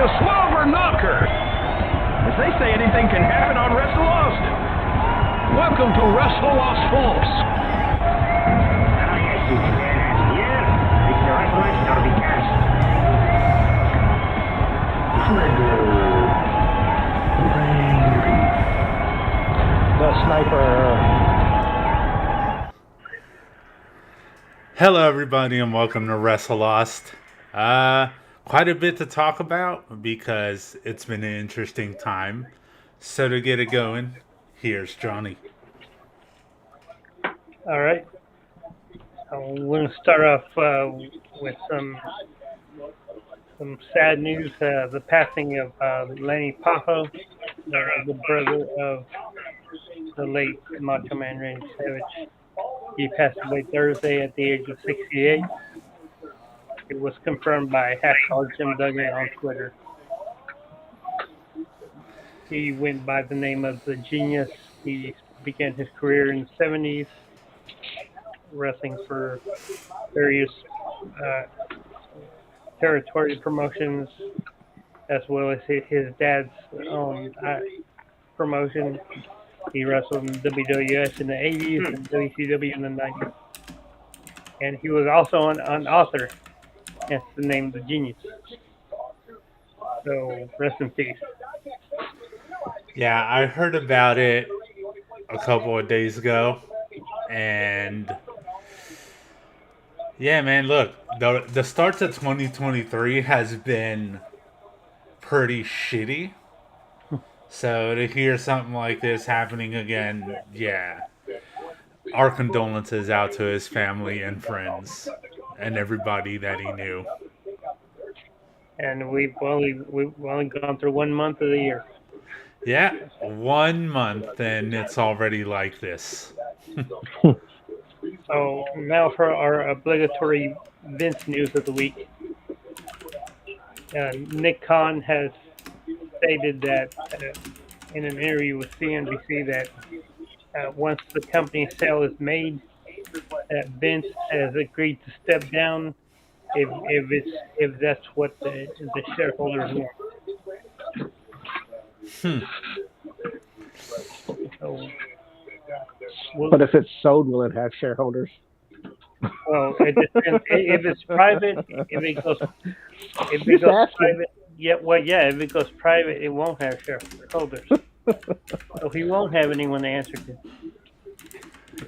a slobber knocker. As they say, anything can happen on Wrestle Austin. Welcome to Wrestle Las Falls. Ah, yes, you can. Here, Mr. Wrestler, Darby Cash. The sniper. Hello, everybody, and welcome to Wrestle Lost. Quite a bit to talk about because it's been an interesting time. So to get it going, here's Johnny. All right. We're going to start off with some sad news. The passing of Lenny Poffo, the brother of the late Macho Man Randy Savage. He passed away Thursday at the age of 68. It was confirmed by Jim Duggan on Twitter. He went by the name of The Genius. He began his career in the 70s, wrestling for various territory promotions, as well as his dad's own promotion. He wrestled in WWS in the 80s and WCW in the 90s. And he was also an author, hence the name The Genius. So, rest in peace. Yeah, I heard about it a couple of days ago, and yeah, man, look, the start to 2023 has been pretty shitty. So to hear something like this happening again, yeah, our condolences out to his family and friends and everybody that he knew. And we've only gone through 1 month of the year. Yeah, 1 month and it's already like this. So now for our obligatory Vince news of the week. Nick Khan has stated that in an interview with CNBC that once the company sale is made, that Vince has agreed to step down if that's what the shareholders want. So, But if it's sold, will it have shareholders? well, it depends. If it's private, if it goes private, if it goes private, it won't have shareholders. So he won't have anyone to answer to.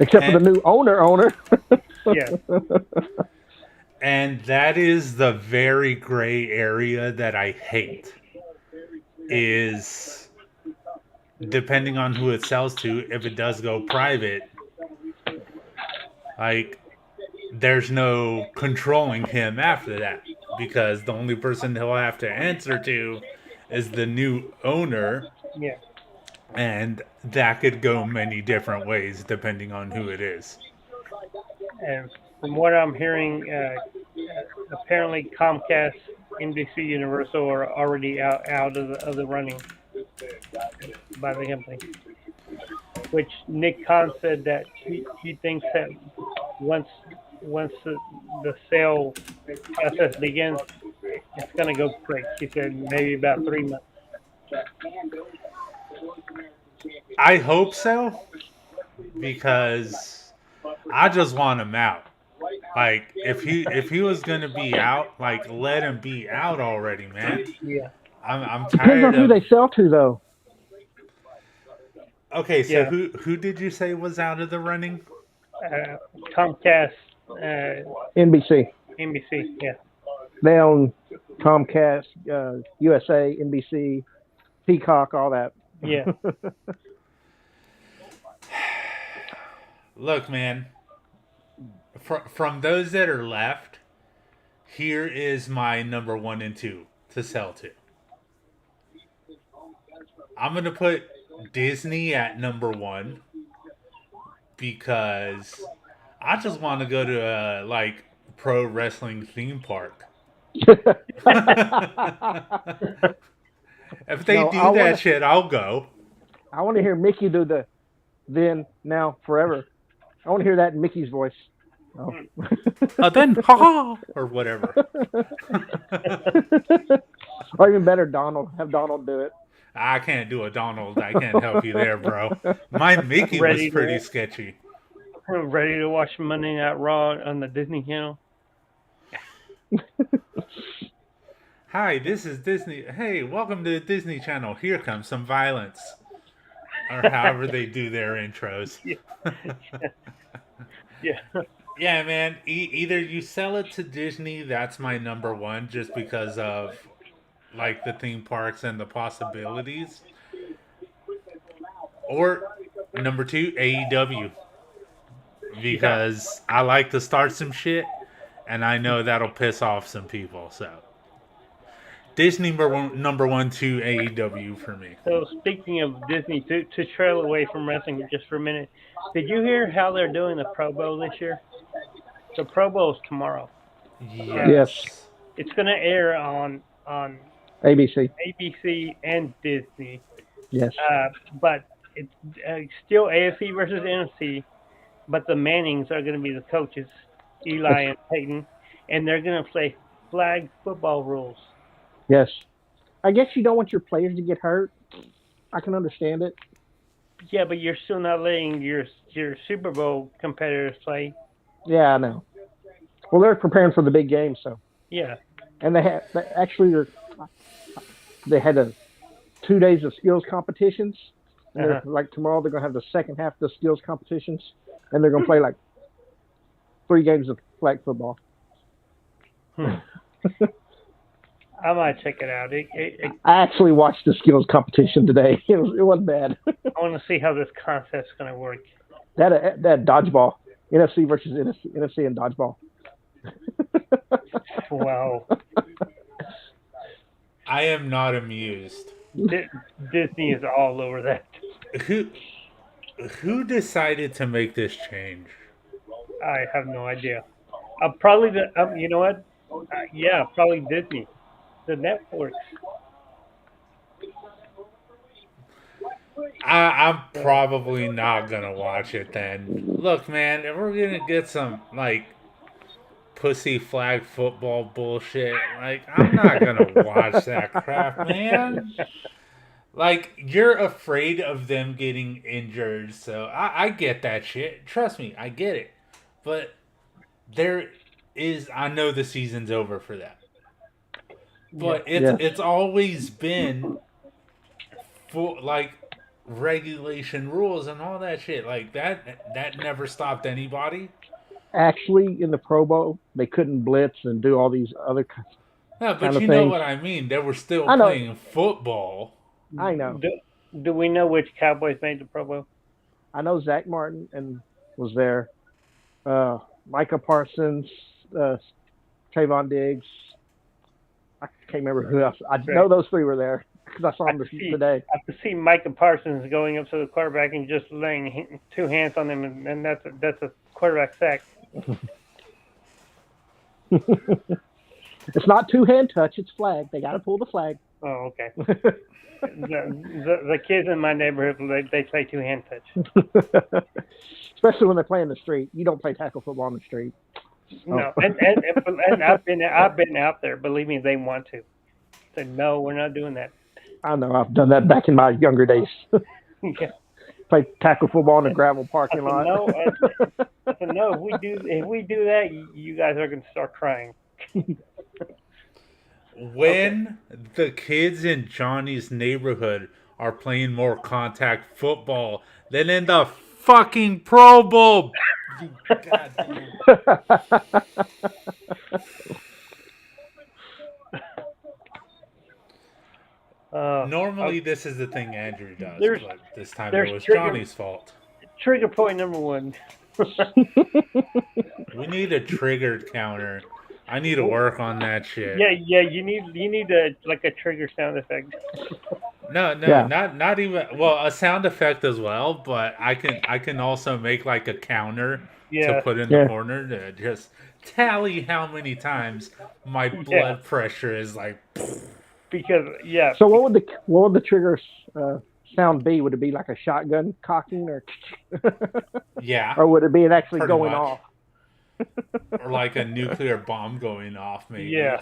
Except for the new owner. Yeah. And that is the very gray area that I hate. Is depending on who it sells to, if it does go private, like, there's no controlling him after that, because the only person he'll have to answer to is the new owner. Yeah. And that could go many different ways depending on who it is. And from what I'm hearing, apparently Comcast, NBC Universal are already out of the running by the company. Which Nick Khan said that he thinks that once the sale process begins, it's going to go quick. He said maybe about 3 months. I hope so, because I just want him out. Like, if he was gonna be out, like, let him be out already, man. Yeah. I'm tired Depends on who they sell to, though. Okay, so Yeah. who did you say was out of the running? Comcast, NBC. NBC, yeah. They own Comcast, USA, NBC, Peacock, all that. Yeah. Look, man, from those that are left, here is my number 1 and 2 to sell to. I'm going to put Disney at number 1 because I just want to go to a, like, pro wrestling theme park. If they do that shit, I'll go. I want to hear Mickey do the then, now, forever. I want to hear that in Mickey's voice. Oh. Then, ha or whatever. Or even better, Donald. Have Donald do it. I can't do a Donald. I can't help you there, bro. My Mickey was Ready to pretty walk. sketchy. Ready to watch Monday Night Raw on the Disney Channel? Hi, this is Disney. Hey, welcome to the Disney Channel. Here comes some violence. Or however they do their intros. Yeah. Yeah, man. Either you sell it to Disney, that's my number one, just because of like the theme parks and the possibilities. Or number two, AEW, because I like to start some shit, and I know that'll piss off some people. So Disney number one to AEW for me. So speaking of Disney, to trail away from wrestling just for a minute, did you hear how they're doing the Pro Bowl this year? The Pro Bowl is tomorrow. Yes. It's going to air on ABC. ABC and Disney, Yes. but it's still AFC versus NFC. But the Mannings are going to be the coaches, Eli and Peyton, and they're going to play flag football rules. Yes. I guess you don't want your players to get hurt. I can understand it. Yeah, but you're still not letting your Super Bowl competitors play. Yeah, I know. Well, they're preparing for the big game, so. Yeah. And they had they had 2 days of skills competitions. And like tomorrow, they're gonna have the second half of the skills competitions, and they're gonna play like 3 games of flag football. I might check it out. I actually watched the skills competition today. It wasn't bad. I want to see how this concept's going to work. That dodgeball, NFC versus NFC and dodgeball. Wow. I am not amused. Disney is all over that. Who decided to make this change? I have no idea. Probably you know what? Yeah, probably Disney, the Netflix. I'm probably not gonna watch it then. Look, man, if we're gonna get some like pussy flag football bullshit, like I'm not gonna watch that crap, man. Like, you're afraid of them getting injured, so I get that shit. Trust me, I get it. But I know the season's over for that. But it's always been for like regulation rules and all that shit. Like that never stopped anybody. Actually, in the Pro Bowl, they couldn't blitz and do all these other Yeah, but kind of you know things. what I mean. They were still playing football. I know. Do we know which Cowboys made the Pro Bowl? I know Zach Martin was there. Micah Parsons, Trayvon Diggs. I can't remember who else. I know those 3 were there because I saw them today. I could see Micah Parsons going up to the quarterback and just laying 2 hands on him, and that's a quarterback sack. It's not 2-hand touch; it's flag. They got to pull the flag. Oh, okay. the kids in my neighborhood, they play 2-hand touch. Especially when they play in the street. You don't play tackle football in the street. No, and I've been out there. Believe me, they want to. Say no, we're not doing that. I know. I've done that back in my younger days. Yeah. Play tackle football in a gravel parking lot. No, no. If we do that, you guys are going to start crying. When the kids in Johnny's neighborhood are playing more contact football than in the fucking Pro Bowl. Goddamn. Normally, this is the thing Andrew does, but this time it was Johnny's fault. Trigger point number 1. We need a triggered counter. I need to work on that shit. Yeah. You need a trigger sound effect. No, Yeah. not even. Well, a sound effect as well, but I can also make like a counter to put in the corner to just tally how many times my blood pressure is like. Because So what would the trigger sound be? Would it be like a shotgun cocking or? Yeah. Or would it be actually Pretty going much. off? Or like a nuclear bomb going off, maybe. Yeah.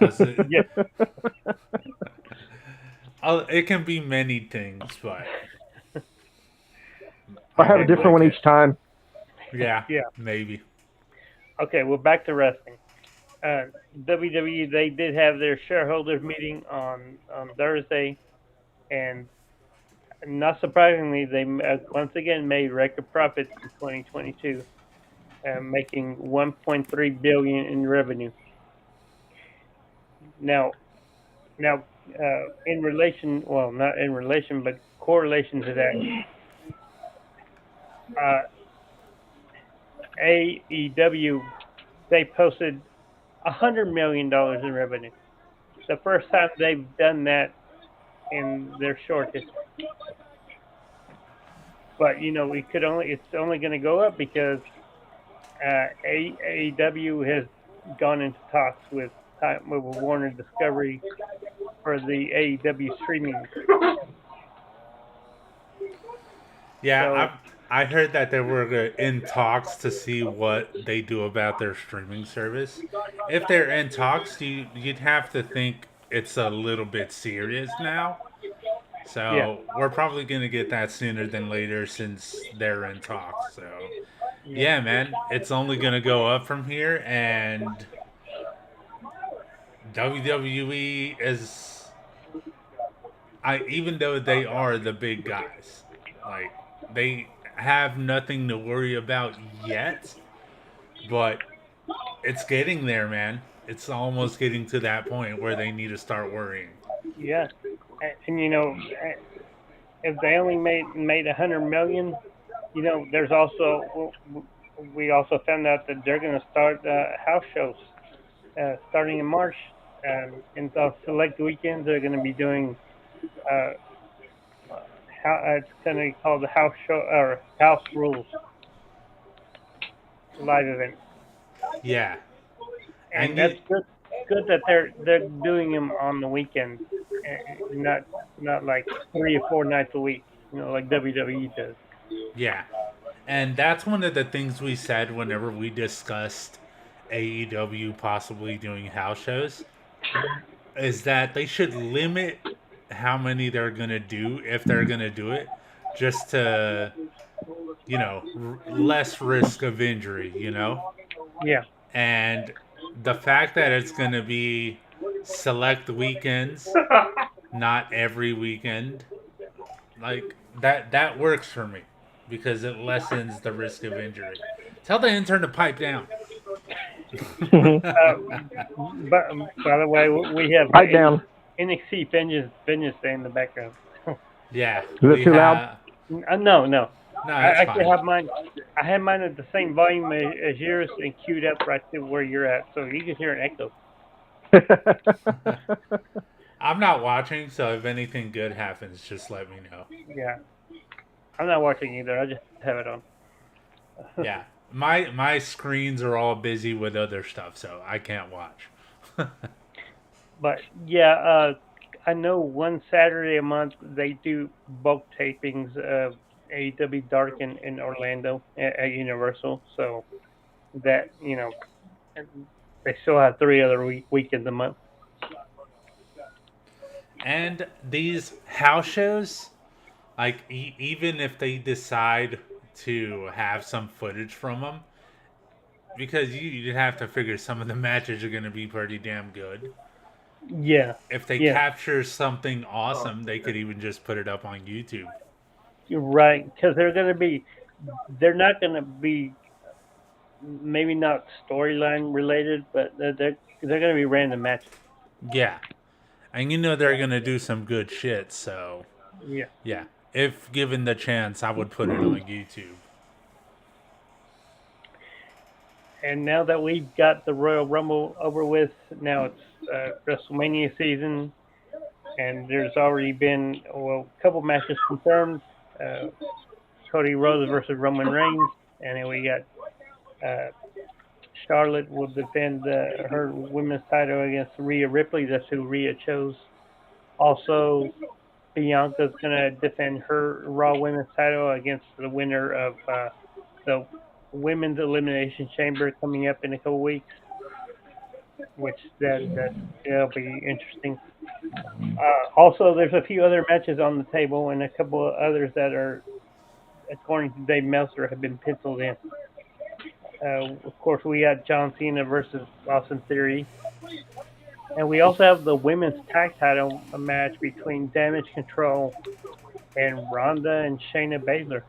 It can be many things, but I have a different one each time. Yeah, Yeah. maybe. Okay, well, back to wrestling. WWE, they did have their shareholders meeting on Thursday, and not surprisingly, they once again made record profits in 2022, making 1.3 billion in revenue. Now, in relation, well, not in relation, but correlation to that, uh, AEW, they posted $100 million in revenue. The first time they've done that in their short history. But it's only going to go up because AEW has gone into talks with Warner Discovery for the AEW streaming. Yeah, So, I heard that they were in talks to see what they do about their streaming service. If they're in talks, you'd have to think it's a little bit serious now. yeah, So we're probably gonna get that sooner than later since they're in talks. So yeah, yeah, man, it's only gonna go up from here, and WWE is, even though they are the big guys, like they have nothing to worry about yet, but it's getting there, man. It's almost getting to that point where they need to start worrying. yeah. And if they only made 100 million, there's also we also found out that they're going to start house shows starting in March, and on select weekends they're going to be doing uh, it's going to be called the house show or house rules live event, Yeah, and and that's good. Good that they're doing them on the weekend, not like 3 or 4 nights a week, like WWE does. yeah, and that's one of the things we said whenever we discussed AEW possibly doing house shows, is that they should limit how many they're gonna do if they're gonna do it, just to less risk of injury, Yeah, and the fact that it's gonna be select weekends, not every weekend, like that works for me because it lessens the risk of injury. Tell the intern to pipe down. but by the way, we have Pipe down. NXT Vengeance Day in the background. Yeah, Is it too loud? No. No, I it's actually fine. have mine. I had mine at the same volume as yours and queued up right to where you're at, so you can hear an echo. I'm not watching, so if anything good happens, just let me know. Yeah, I'm not watching either. I just have it on. Yeah, my screens are all busy with other stuff, so I can't watch. But yeah, I know one Saturday a month they do bulk tapings of AEW Dark in Orlando at Universal. So that they still have 3 other weekends a month. And these house shows, like even if they decide to have some footage from them, because you'd have to figure some of the matches are going to be pretty damn good. Yeah, If they yeah. capture something awesome, they could even just put it up on YouTube. You're right, because they're not going to be maybe not storyline related, but they're going to be random matches. Yeah. And they're going to do some good shit, so Yeah. yeah. If given the chance, I would put it on YouTube. And now that we've got the Royal Rumble over with, now it's WrestleMania season, and there's already been a couple matches confirmed. Cody Rhodes versus Roman Reigns, and then we got Charlotte will defend her women's title against Rhea Ripley. That's who Rhea chose. Also, Bianca's going to defend her Raw Women's title against the winner of the Women's Elimination Chamber coming up in a couple weeks, which that'll be interesting. Also, there's a few other matches on the table and a couple of others that are, according to Dave Meltzer, have been penciled in. Of course, we got John Cena versus Austin Theory. And we also have the women's tag title match between Damage Control and Ronda and Shayna Baszler.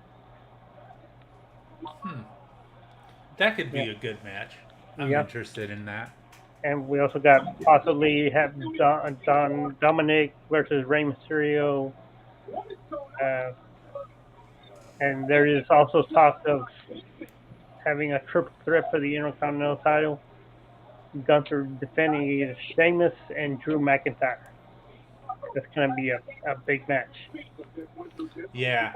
That could be a good match. I'm interested in that. And we also got possibly have Dominic versus Rey Mysterio. And there is also talk of having a triple threat for the Intercontinental title. Gunther defending against Sheamus and Drew McIntyre. That's going to be a big match. Yeah,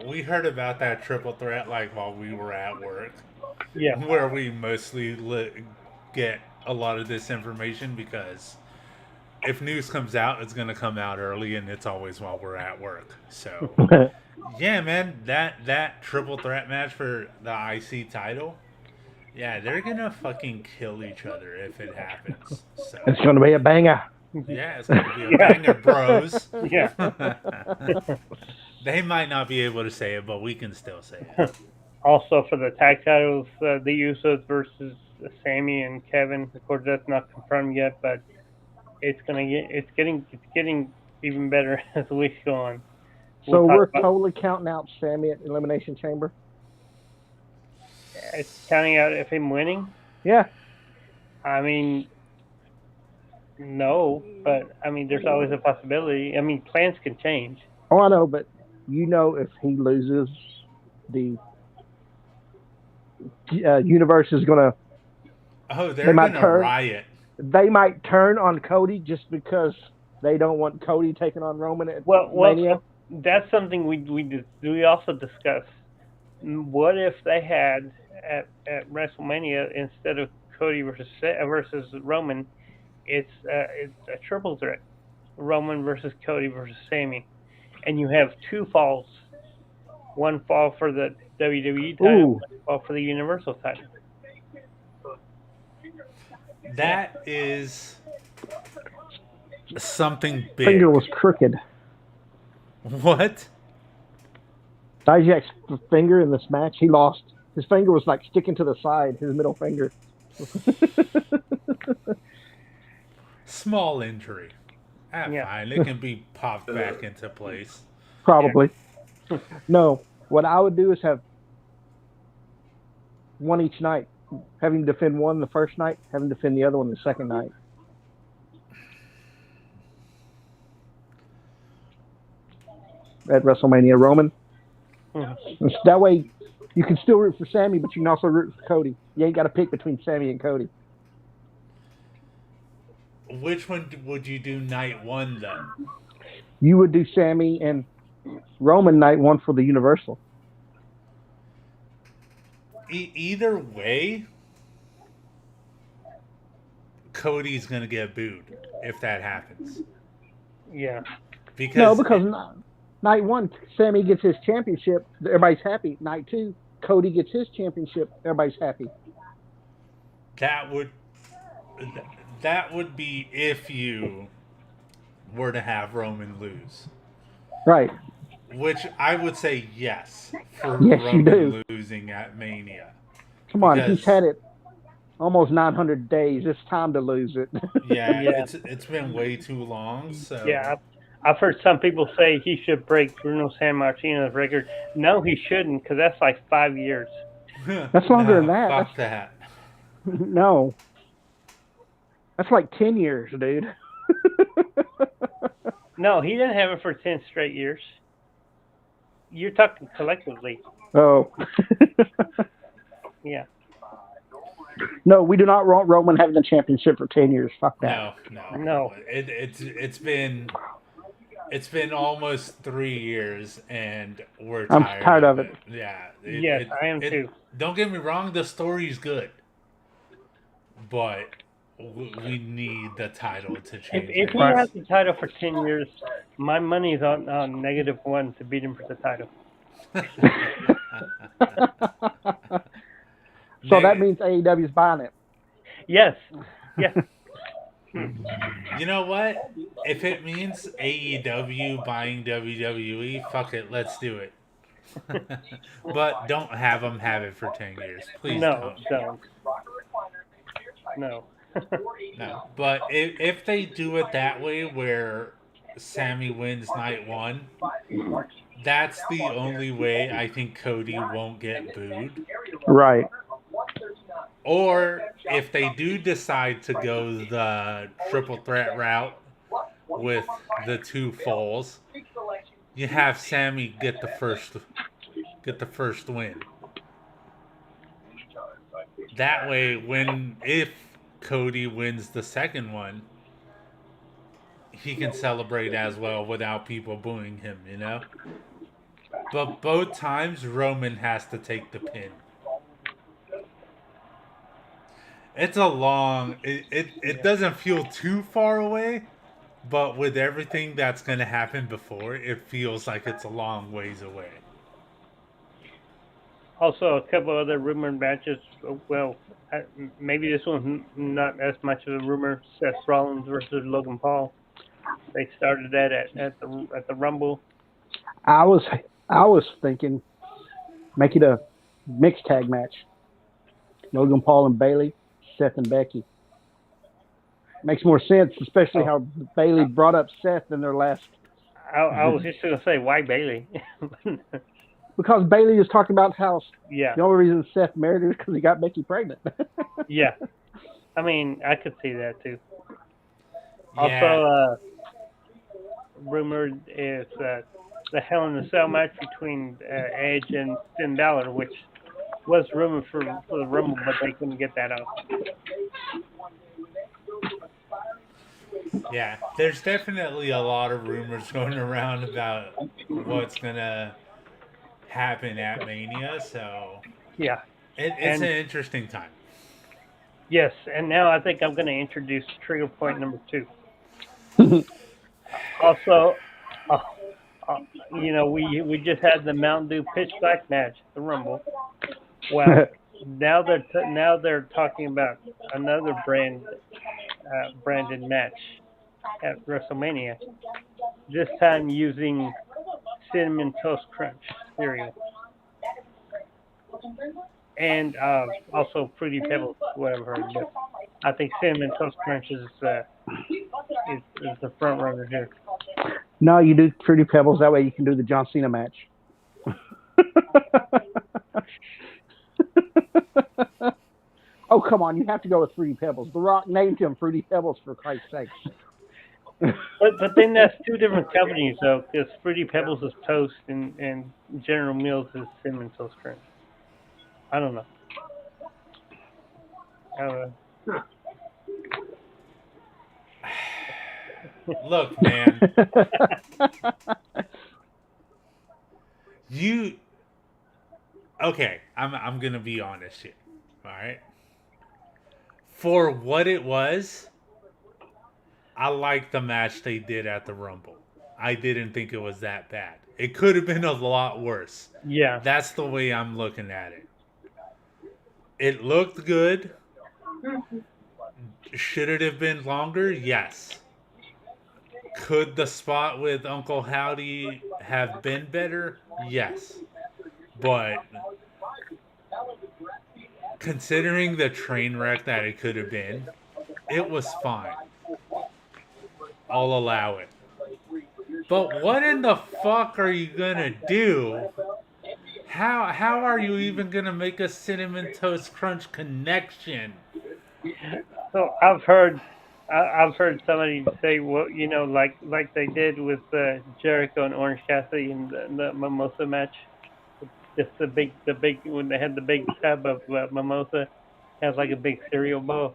we heard about that triple threat like while we were at work. Yeah. Where we mostly get a lot of this information because if news comes out, it's going to come out early and it's always while we're at work. So, yeah, man, that triple threat match for the IC title, yeah, they're going to fucking kill each other if it happens. So, It's going to be a banger. yeah, it's going to be a banger, bros. Yeah. They might not be able to say it, but we can still say it. Also for the tag titles, the Usos versus Sammy and Kevin. Of course, that's not confirmed yet, but it's getting even better as the weeks go on. So we're totally counting out Sammy at Elimination Chamber? It's counting out if him winning. Yeah. I mean, no, but I mean, there's always a possibility. I mean, plans can change. Oh, I know, but if he loses, the universe is going to... Oh, they're going to riot. They might turn on Cody just because they don't want Cody taking on Roman at Mania. That's something we also discussed. What if they had at WrestleMania, instead of Cody versus Roman, it's a triple threat: Roman versus Cody versus Sammy, and you have two falls, one fall for the WWE title, one fall for the Universal title. That is something big. Finger was crooked. What? Dijak's finger in this match, he lost. His finger was like sticking to the side, his middle finger. Small injury. Fine. It can be popped back into place. Probably. Yeah. No, what I would do is have one each night. Have him defend one the first night, have him defend the other one the second night. At WrestleMania, Roman. Mm-hmm. That way, you can still root for Sammy, but you can also root for Cody. You ain't got to pick between Sammy and Cody. Which one would you do night one, then? You would do Sammy and Roman night one for the Universal. Either way, Cody's going to get booed if that happens. Yeah. Because night one, Sammy gets his championship, everybody's happy. Night two, Cody gets his championship, everybody's happy. That would be if you were to have Roman lose. Right. Which I would say yes for Roman losing at Mania. Come on, he's had it almost 900 days. It's time to lose it. Yeah. It's been way too long. So yeah, I've heard some people say he should break Bruno Sammartino's record. No, he shouldn't, because that's like 5 years. That's longer than that. Fuck that. No. That's like 10 years, dude. No, he didn't have it for 10 straight years. You're talking collectively. Oh. Yeah. No, we do not want Roman having the championship for 10 years. Fuck that. No. It's been almost 3 years, and I'm tired of it. Yeah. Yes, I am too. Don't get me wrong, the story's good, but we need the title to change. If he has the title for 10 years, my money's on -1 to beat him for the title. So that means AEW's buying it. Yes. Yeah. You know what? If it means AEW buying WWE, fuck it, let's do it. But don't have them have it for 10 years. Please No, don't. don't. No. No. But if they do it that way where Sammy wins night one, that's the only way I think Cody won't get booed. Right. Or if they do decide to go the triple threat route with the two falls, you have Sammy get the first win. That way, if Cody wins the second one, he can celebrate as well without people booing him, you know? But both times, Roman has to take the pin. It's a long... It doesn't feel too far away, but with everything that's going to happen before, it feels like it's a long ways away. Also, a couple other rumored matches. Well, maybe this one's not as much of a rumor. Seth Rollins versus Logan Paul. They started that at the Rumble. I was thinking make it a mixed tag match. Logan Paul and Bayley, Seth and Becky. Makes more sense, especially how Bayley brought up Seth in their last. I was just going to say, why Bayley? Because Bayley was talking about how Yeah, the only reason Seth married her is because he got Becky pregnant. yeah. I mean, I could see that too. Yeah. Also, rumored is the Hell in a Cell match between Edge and Finn Balor, which was rumored for the Rumble, but they couldn't get that out. Yeah, there's definitely a lot of rumors going around about what's going to happen at Mania, so Yeah. it's an interesting time. Yes, and now I think I'm going to introduce trigger point number 2. Also, we just had the Mountain Dew Pitch Black match, the Rumble. Well, now they're talking about another branded match at WrestleMania. This time using Cinnamon Toast Crunch cereal. And also Fruity Pebbles, whatever. But I think Cinnamon Toast Crunch is the front runner here. No, you do Fruity Pebbles. That way you can do the John Cena match. Oh, come on. You have to go with Fruity Pebbles. The Rock named him Fruity Pebbles, for Christ's sake. But then that's two different companies, though, because Fruity Pebbles is toast and General Mills is Cinnamon Toast Crunch. I don't know. Look, man, okay, I'm gonna be honest here, all right? For what it was, I liked the match they did at the Rumble. I didn't think it was that bad. It could have been a lot worse. Yeah. That's the way I'm looking at it. It looked good. Should it have been longer? Yes. Could the spot with Uncle Howdy have been better? Yes. But considering the train wreck that it could have been, it was fine. I'll allow it. But what in the fuck are you gonna do? How are you even gonna make a Cinnamon Toast Crunch connection? So I've heard somebody say, well, like they did with Jericho and Orange Cassidy in the Mimosa match. Just the big when they had the big tub of mimosa, has like a big cereal bowl.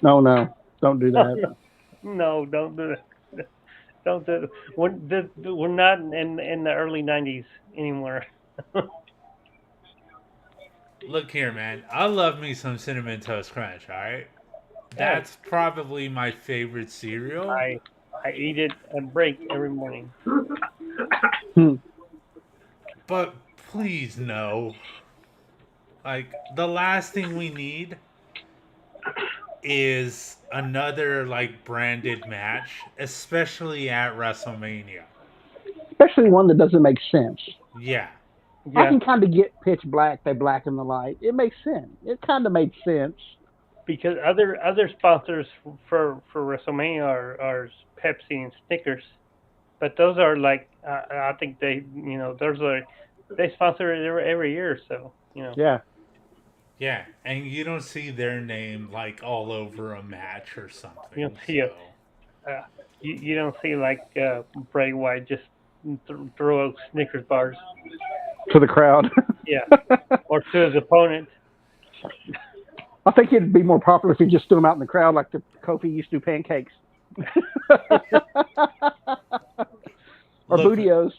No, don't do that. No, don't do that. Don't do it. We're not in the early '90s anymore. Look here, man. I love me some Cinnamon Toast Crunch, alright? That's probably my favorite cereal. I eat it at break every morning. But please no. Like, the last thing we need is another like branded match, especially at WrestleMania. Especially one that doesn't make sense. Yeah. I Yeah, can kind of get Pitch Black. They blacken the light. It makes sense. It kind of made sense. because other sponsors for WrestleMania are Pepsi and Snickers, but those are like I think they those are they sponsor it every year, so Yeah. Yeah, and you don't see their name like all over a match or something. you don't see you don't see like Bray Wyatt just throw out Snickers bars, To the crowd. yeah, or to his opponent. I think it'd be more popular if he just threw them out in the crowd like the Kofi used to do pancakes. Or Look- Bootios.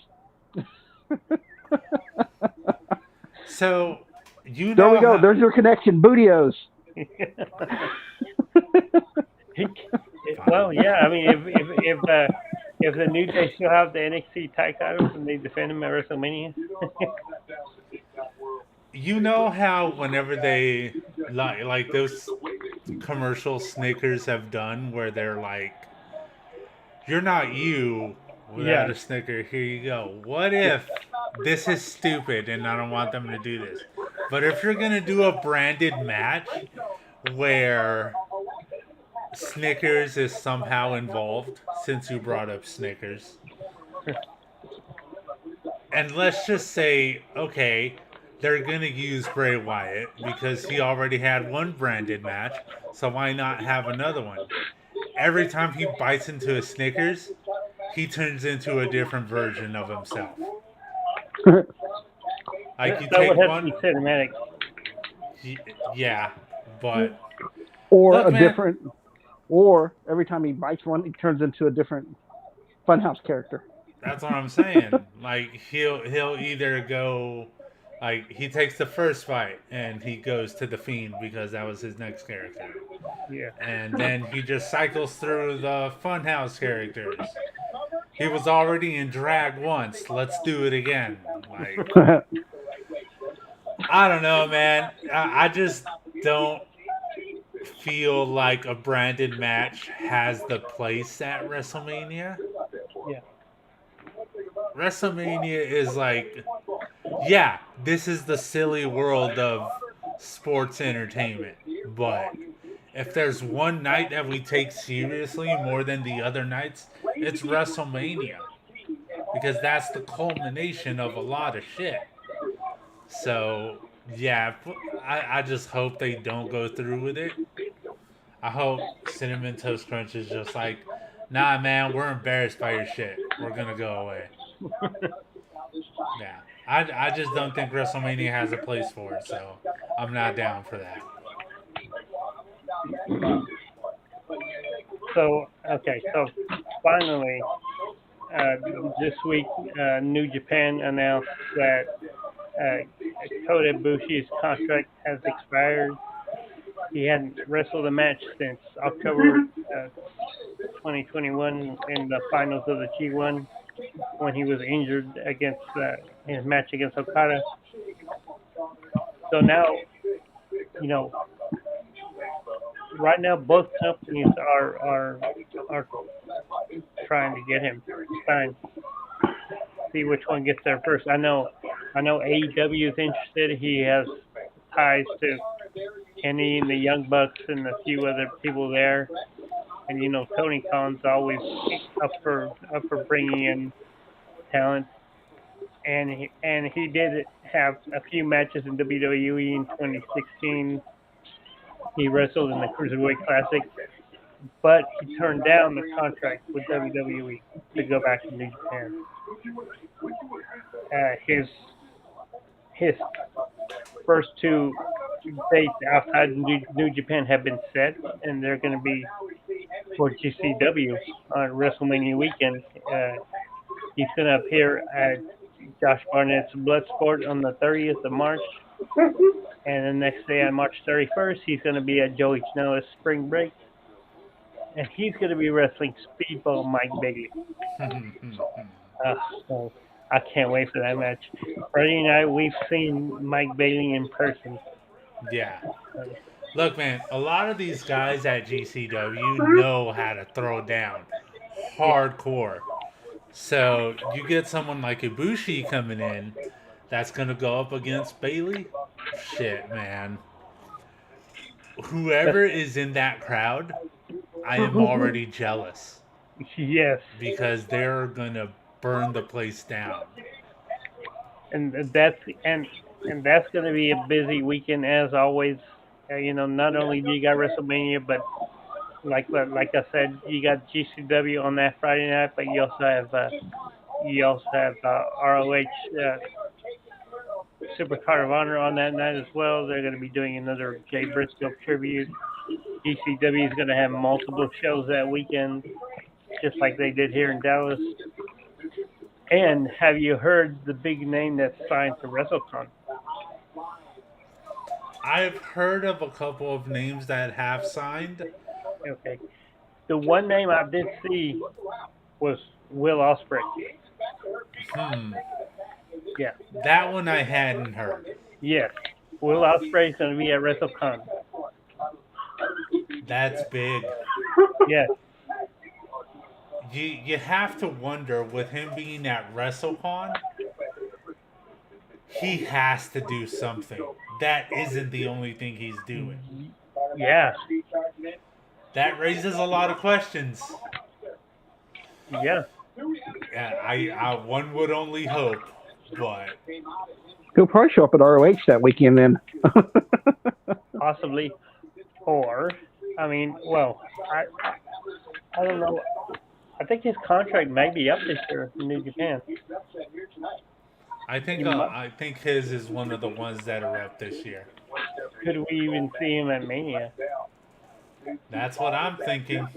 So you There know we go. how- There's your connection. Bootios. Well, yeah. I mean, if the New Day still have the NXT tag titles and they defend them at WrestleMania, you know how whenever they like those commercial Snickers have done where they're like, "You're not you without Yeah. a Snicker. Here you go." What if this is stupid and I don't want them to do this? But if you're gonna do a branded match where Snickers is somehow involved, since you brought up Snickers, and let's just say, okay, they're gonna use Bray Wyatt because he already had one branded match, so why not have another one? Every time he bites into a Snickers, he turns into a different version of himself. Like you that take would have one, to be cinematic. yeah, but Or Look, a man. different. Or every time he bites one, he turns into a different Funhouse character. that's what I'm saying. Like he'll either go, like he takes the first fight and he goes to the Fiend because that was his next character. Yeah. And then he just cycles through the Funhouse characters. He was already in drag once. Let's do it again. Like I don't know, man. I just don't feel like a branded match has the place at WrestleMania. Yeah. WrestleMania is like, yeah, this is the silly world of sports entertainment. But if there's one night that we take seriously more than the other nights, it's WrestleMania. Because that's the culmination of a lot of shit. So, yeah, I just hope they don't go through with it. I hope Cinnamon Toast Crunch is just like, nah, man, we're embarrassed by your shit. We're going to go away. Yeah. I just don't think WrestleMania has a place for it, so I'm not down for that. So finally, this week, New Japan announced that Kota Ibushi's contract has expired. He hadn't wrestled a match since October 2021 in the finals of the G1 when he was injured against his match against Okada. So now, right now both companies are trying to get him signed. See which one gets there first. I know AEW is interested. He has ties to Kenny and the Young Bucks and a few other people there. And Tony Khan's always up for bringing in talent. And he did have a few matches in WWE in 2016. He wrestled in the Cruiserweight Classic, but he turned down the contract with WWE to go back to New Japan. His first two dates outside New Japan have been set, and they're going to be for GCW on WrestleMania weekend. He's going to appear at Josh Barnett's Bloodsport on the 30th of March. And the next day on March 31st, he's going to be at Joey Janela's Spring Break. And he's going to be wrestling Speedball Mike Bailey. So I can't wait for that match. Friday night, we've seen Mike Bailey in person. Yeah. Look, man, a lot of these guys at GCW know how to throw down hardcore. So you get someone like Ibushi coming in that's going to go up against Bailey. Shit, man. Whoever is in that crowd, I am already jealous Yes, because they're going to burn the place down. and that's going to be a busy weekend as always. Not only do you got WrestleMania, but like I said, you got GCW on that Friday night, but you also have ROH Super Card of Honor on that night as well. They're going to be doing another Jay Briscoe tribute. GCW is going to have multiple shows that weekend, just like they did here in Dallas. And have you heard the big name that's signed to WrestleCon? I've heard of a couple of names that have signed. Okay. The one name I did see was Will Ospreay. Yeah. That one I hadn't heard. Yes. Will Ospreay is going to be at WrestleCon. That's big. Yes. You have to wonder, with him being at WrestleCon, he has to do something. That isn't the only thing he's doing. Yeah. That raises a lot of questions. Yeah. Yeah, I one would only hope, but He'll probably show up at ROH that weekend then. Possibly. Or, I mean, well, I don't know. I think his contract may be up this year in New Japan. I think his is one of the ones that are up this year. Could we even see him at Mania? That's what I'm thinking.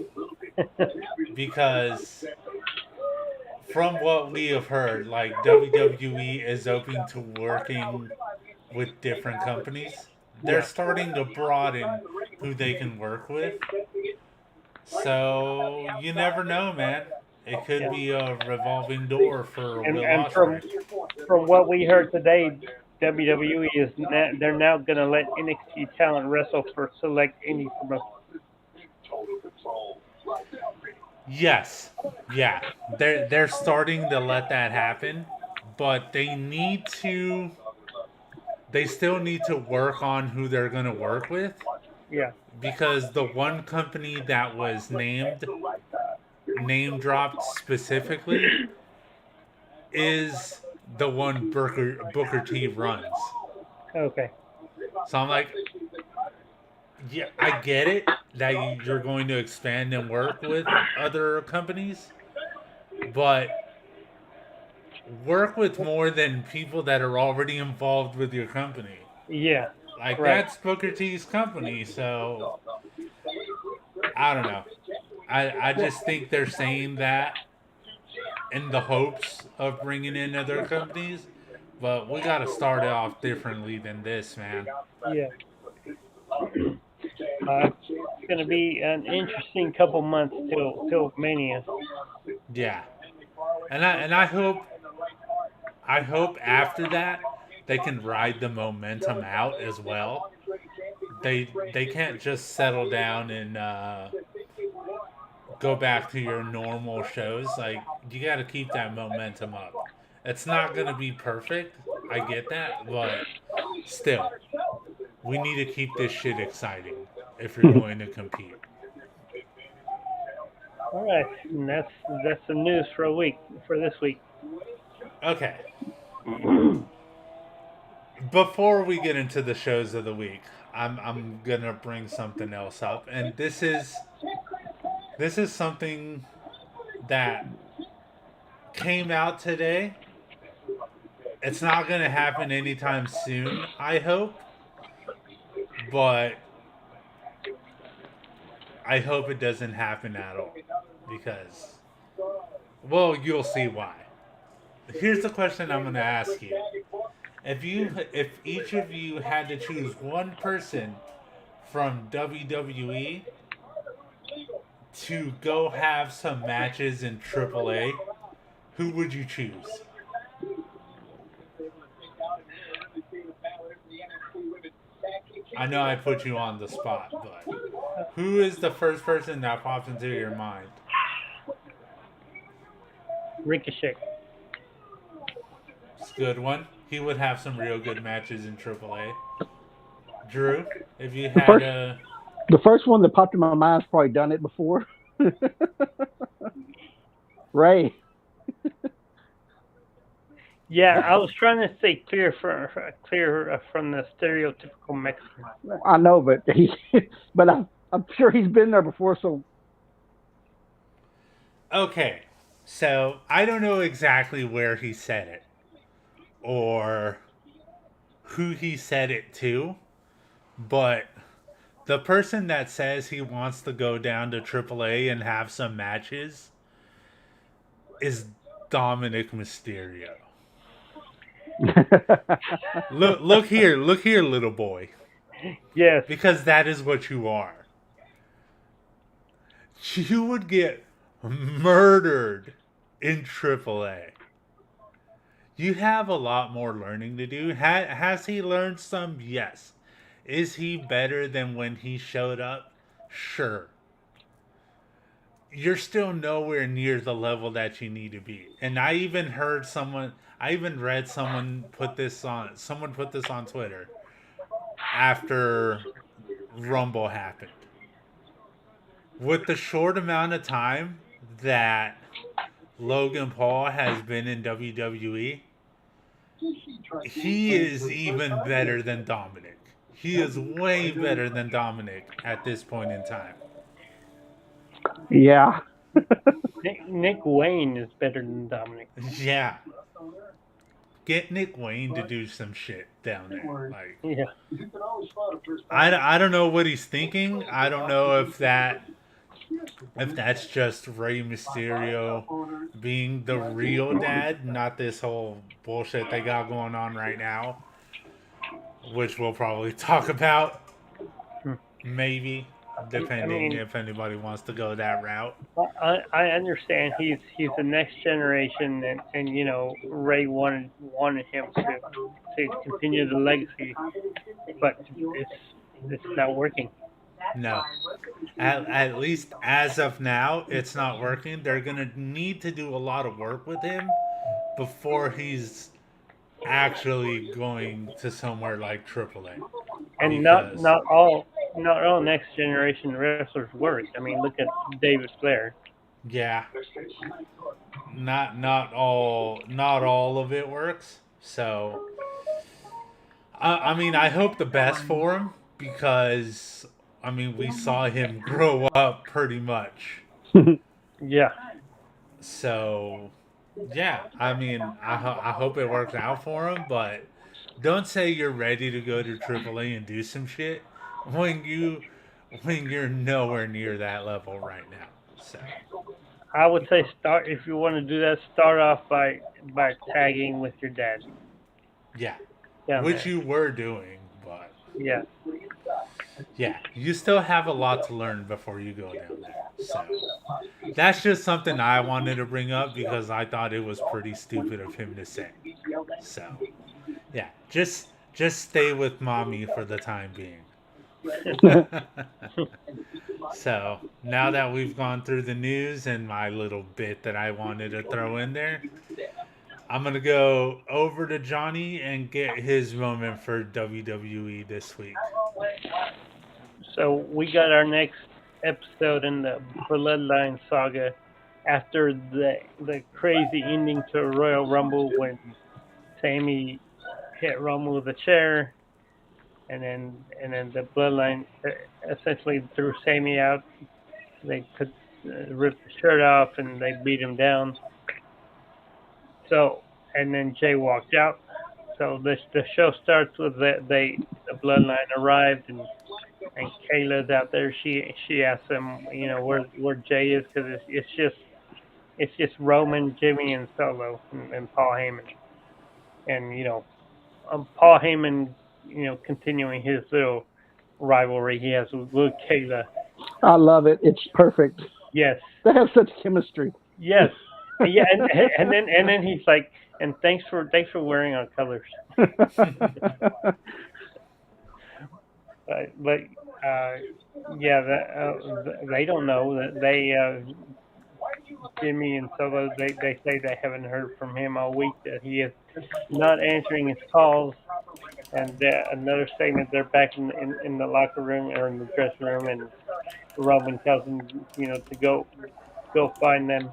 Because from what we have heard, like WWE is open to working with different companies. They're starting to broaden who they can work with. So you never know, man. It could be a revolving door for Will And Ospreay. from what we heard today, WWE they're now going to let NXT talent wrestle for select indie promotions. Yes, yeah, they're starting to let that happen, but they still need to work on who they're gonna work with, Yeah. because the one company that was name dropped specifically is the one Booker T runs. Okay. So I'm like, yeah, I get it that you're going to expand and work with other companies, but work with more than people that are already involved with your company. Yeah. Like, Right. that's Booker T's company, so I don't know. I just think they're saying that in the hopes of bringing in other companies, but we got to start it off differently than this, man. Yeah. It's going to be an interesting couple months till Mania. Yeah, and I hope after that they can ride the momentum out as well. They can't just settle down and go back to your normal shows. Like, you got to keep that momentum up. It's not gonna be perfect, I get that, but still, we need to keep this shit exciting if you're going to compete. All right, and that's some news for this week. Okay. Before we get into the shows of the week, I'm gonna bring something else up, and this is something that came out today. It's not gonna happen anytime soon, I hope, but I hope it doesn't happen at all, because, well, you'll see why. Here's the question I'm gonna ask you. If each of you had to choose one person from WWE to go have some matches in AAA, who would you choose? I know I put you on the spot, but who is the first person that pops into your mind? Ricochet. It's a good one. He would have some real good matches in AAA. Drew, if you had first- a... The first one that popped in my mind's probably done it before. Ray. Yeah, I was trying to stay clear from the stereotypical Mexican. I know, but I'm sure he's been there before. So Okay, so I don't know exactly where he said it or who he said it to, but the person that says he wants to go down to AAA and have some matches is Dominic Mysterio. Look here, little boy. Yes. Because that is what you are. You would get murdered in AAA. You have a lot more learning to do. Has he learned some? Yes. Is he better than when he showed up? Sure. You're still nowhere near the level that you need to be. And I even read someone put this on Twitter after Rumble happened. With the short amount of time that Logan Paul has been in WWE, he is even better than Dominic. He is way better than Dominic at this point in time. yeah. Nick Wayne is better than Dominic. Yeah. Get Nick Wayne to do some shit down there. Like, Yeah. I don't know what he's thinking. I don't know if that's just Rey Mysterio being the real dad, not this whole bullshit they got going on right now, which we'll probably talk about, maybe, depending if anybody wants to go that route. I understand he's the next generation, and you know Ray wanted him to continue the legacy, but it's not working. No. At least as of now, it's not working. They're going to need to do a lot of work with him before he's actually going to somewhere like AAA. And Because- not all next generation wrestlers work. I mean, look at David Flair. Yeah. Not all of it works. So I mean, I hope the best for him because I mean, we saw him grow up pretty much. Yeah. So, yeah, I mean, I hope it works out for him, but don't say you're ready to go to AAA and do some shit when you're nowhere near that level right now. So, I would say if you want to do that, start off by tagging with your dad. yeah, Yeah. which you were doing, but Yeah. yeah, you still have a lot to learn before you go down there. So, that's just something I wanted to bring up because I thought it was pretty stupid of him to say. So, yeah, just stay with mommy for the time being. So, now that we've gone through the news and my little bit that I wanted to throw in there, I'm going to go over to Johnny and get his moment for WWE this week. So we got our next episode in the Bloodline saga after the crazy ending to Royal Rumble when Sami hit Rumble with a chair, and then the Bloodline essentially threw Sami out. They ripped the shirt off and they beat him down. So and then Jay walked out. So the show starts with the Bloodline arrived and Kayla's out there. She asks them, you know, where Jay is because it's just Roman, Jimmy, and Solo and Paul Heyman, and you know, Paul Heyman, you know, continuing his little rivalry he has with Kayla. I love it. It's perfect. Yes. They have such chemistry. Yes. Yeah, and then he's like, and thanks for wearing our colors. but yeah, they don't know that they Jimmy and Solo they say they haven't heard from him all week, that he is not answering his calls, and another statement they're back in the locker room or in the dressing room, and Roman tells them to go find them.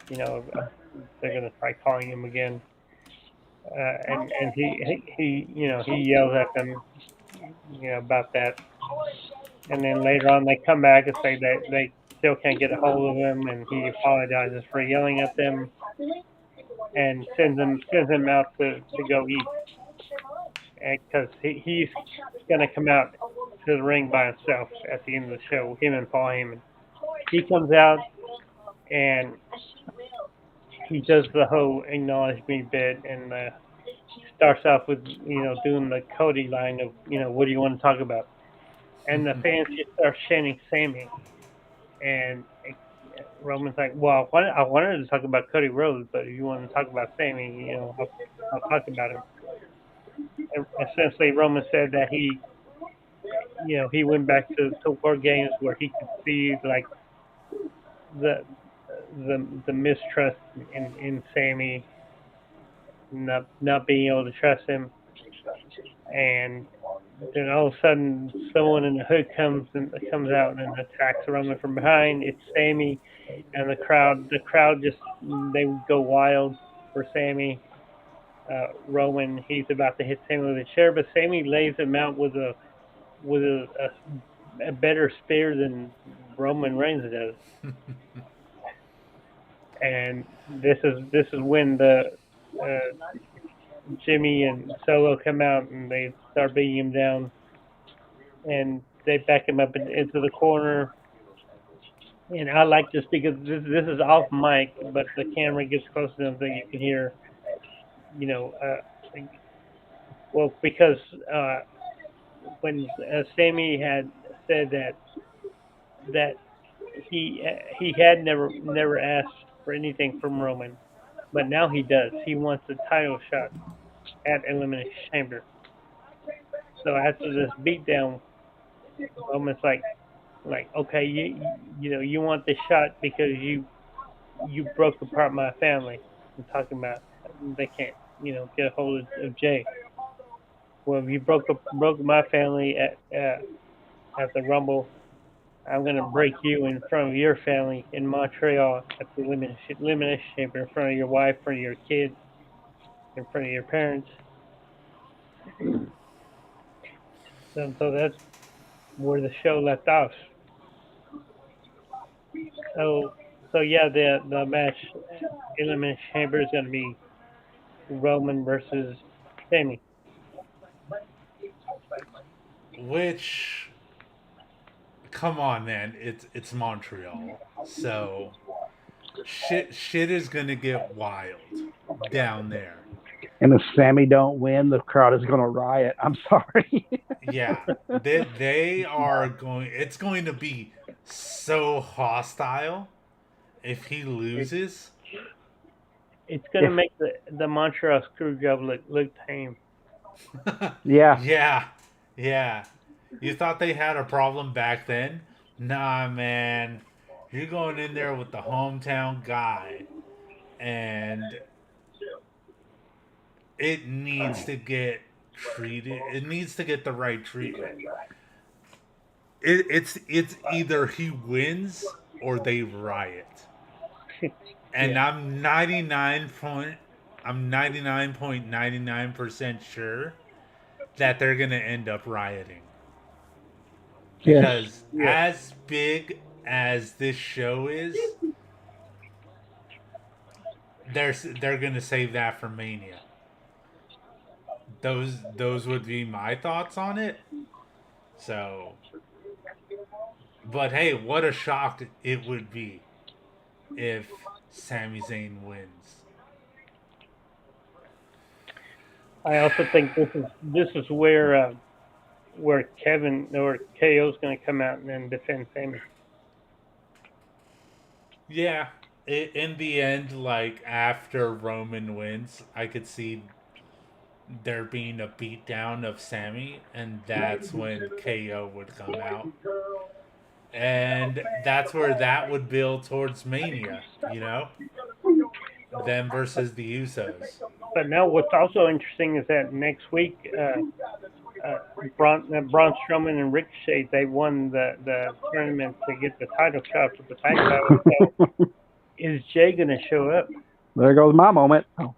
They're gonna try calling him again, and he yells at them about that. And then later on, they come back and say that they still can't get a hold of him, and he apologizes for yelling at them and sends him out to go eat, because he's gonna come out to the ring by himself at the end of the show. Him and Paul Heyman. He comes out and he does the whole acknowledge me bit, and starts off with doing the Cody line of what do you want to talk about, and the fans just start chanting Sammy. And Roman's like, well, I wanted to talk about Cody Rhodes, but if you want to talk about Sammy, I'll talk about him. And essentially, Roman said that he went back to War Games where he could see like the mistrust in Sammy, not being able to trust him, and then all of a sudden, someone in the hood comes out and attacks Roman from behind. It's Sammy, and the crowd just they go wild for Sammy. Roman, he's about to hit Sammy with a chair, but Sammy lays him out with a better spear than Roman Reigns does. And this is when the Jimmy and Solo come out and they start beating him down, and they back him up into the corner. And I like this because this is off mic, but the camera gets close to them so you can hear. Because when Sammy had said that he had never asked for anything from Roman, but now he does. He wants a title shot at Elimination Chamber. So after this beatdown, Roman's like, okay, you want this shot because you broke apart my family. I'm talking about they can't get a hold of Jay. Well, if you broke my family at the Rumble, I'm gonna break you in front of your family in Montreal at the Elimination Chamber, in front of your wife, in front of your kids, in front of your parents. So that's where the show left off. So yeah, the match Elimination Chamber is gonna be Roman versus Sammy. Which, come on, man, it's Montreal, so shit is gonna get wild down there. And if Sammy don't win, the crowd is gonna riot. I'm sorry. Yeah, they are going. It's going to be so hostile if he loses. It's gonna make the Montreal Screwjob look tame. Yeah. Yeah. You thought they had a problem back then? Nah, man. You're going in there with the hometown guy, and it needs to get treated. It needs to get the right treatment. It's either he wins or they riot. And Yeah. I'm 99.99% sure that they're gonna end up rioting. Because as big as this show is, they're gonna save that for Mania. Those would be my thoughts on it. So, but hey, what a shock it would be if Sami Zayn wins. I also think this is where Kevin or KO's going to come out and then defend Sammy. Yeah, in the end, like after Roman wins, I could see there being a beatdown of Sammy, and that's when KO would come out. And that's where that would build towards Mania, you know? Them versus the Usos. But now what's also interesting is that next week, Braun Strowman and Ricochet, they won the tournament to get the title shot for the tag title. So is Jay going to show up? There goes my moment. Oh.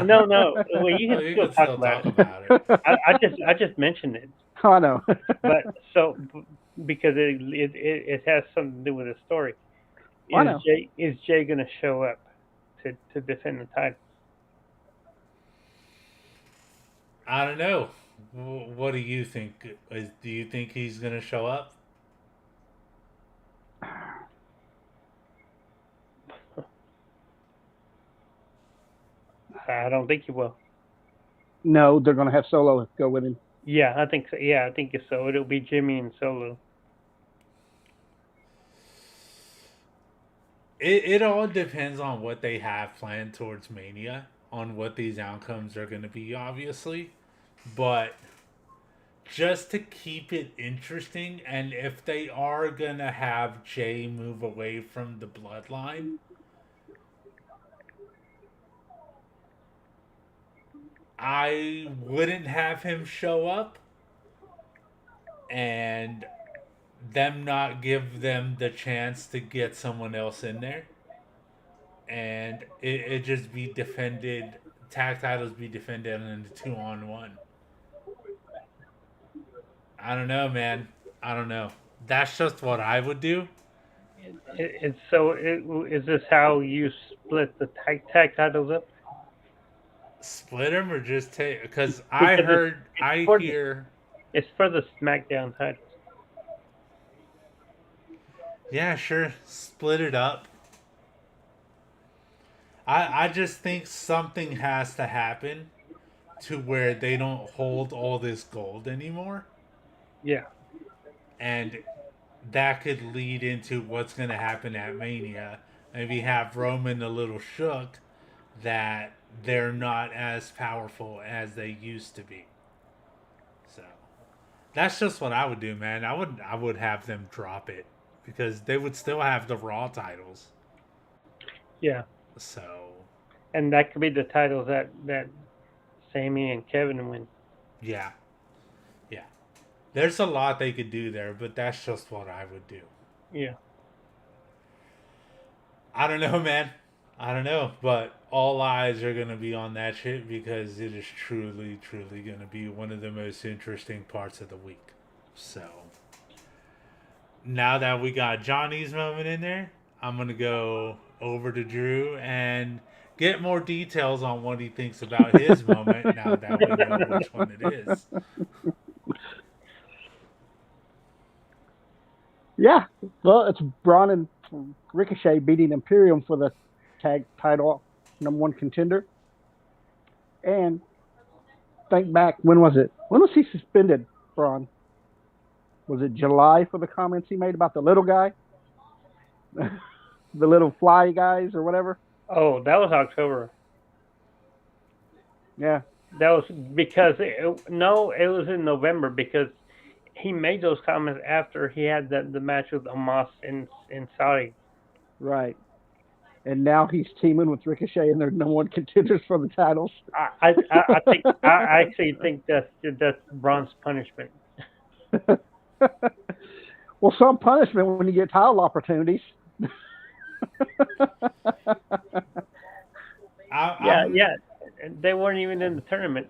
No. Well, you can Oh, you still can talk still about talk it. about it. I just mentioned it, Oh, I know. but so because it has something to do with the story. I know. Is Jay going to show up to defend the title? I don't know. What do you think? Do you think he's going to show up? I don't think he will. No, they're going to have Solo go with him. Yeah, I think so. Yeah, I think so. It'll be Jimmy and Solo. It all depends on what they have planned towards Mania, on what these outcomes are going to be, obviously. But just to keep it interesting, and if they are going to have Jay move away from the bloodline, I wouldn't have him show up and them not give them the chance to get someone else in there. And it just be defended, tag titles be defended in the 2-on-1. I don't know, man. I don't know. That's just what I would do. Is this how you split the tag titles up? Split them or just take? Because I hear. It's for the SmackDown titles. Yeah, sure. Split it up. I just think something has to happen to where they don't hold all this gold anymore. Yeah. And that could lead into what's going to happen at Mania. Maybe have Roman a little shook that they're not as powerful as they used to be. So that's just what I would do, man. I would have them drop it because they would still have the Raw titles. Yeah. So. And that could be the titles that Sammy and Kevin win. Yeah. Yeah. There's a lot they could do there, but that's just what I would do. Yeah. I don't know, man. I don't know, but all eyes are going to be on that shit because it is truly, truly going to be one of the most interesting parts of the week. So, now that we got Johnny's moment in there, I'm going to go over to Drew and get more details on what he thinks about his moment now that we know which one it is. Yeah. Well, it's Braun and Ricochet beating Imperium for the tag title #1 contender. And think back, when was it? When was he suspended, Braun? Was it July for the comments he made about the little guy? The little fly guys or whatever? Oh, that was October. Yeah. That was because it was in November because he made those comments after he had the match with Omos in Saudi. Right. And now he's teaming with Ricochet and they're #1 contenders for the titles. I actually think that's Braun's punishment. Well, some punishment when you get title opportunities. Yeah. They weren't even in the tournament.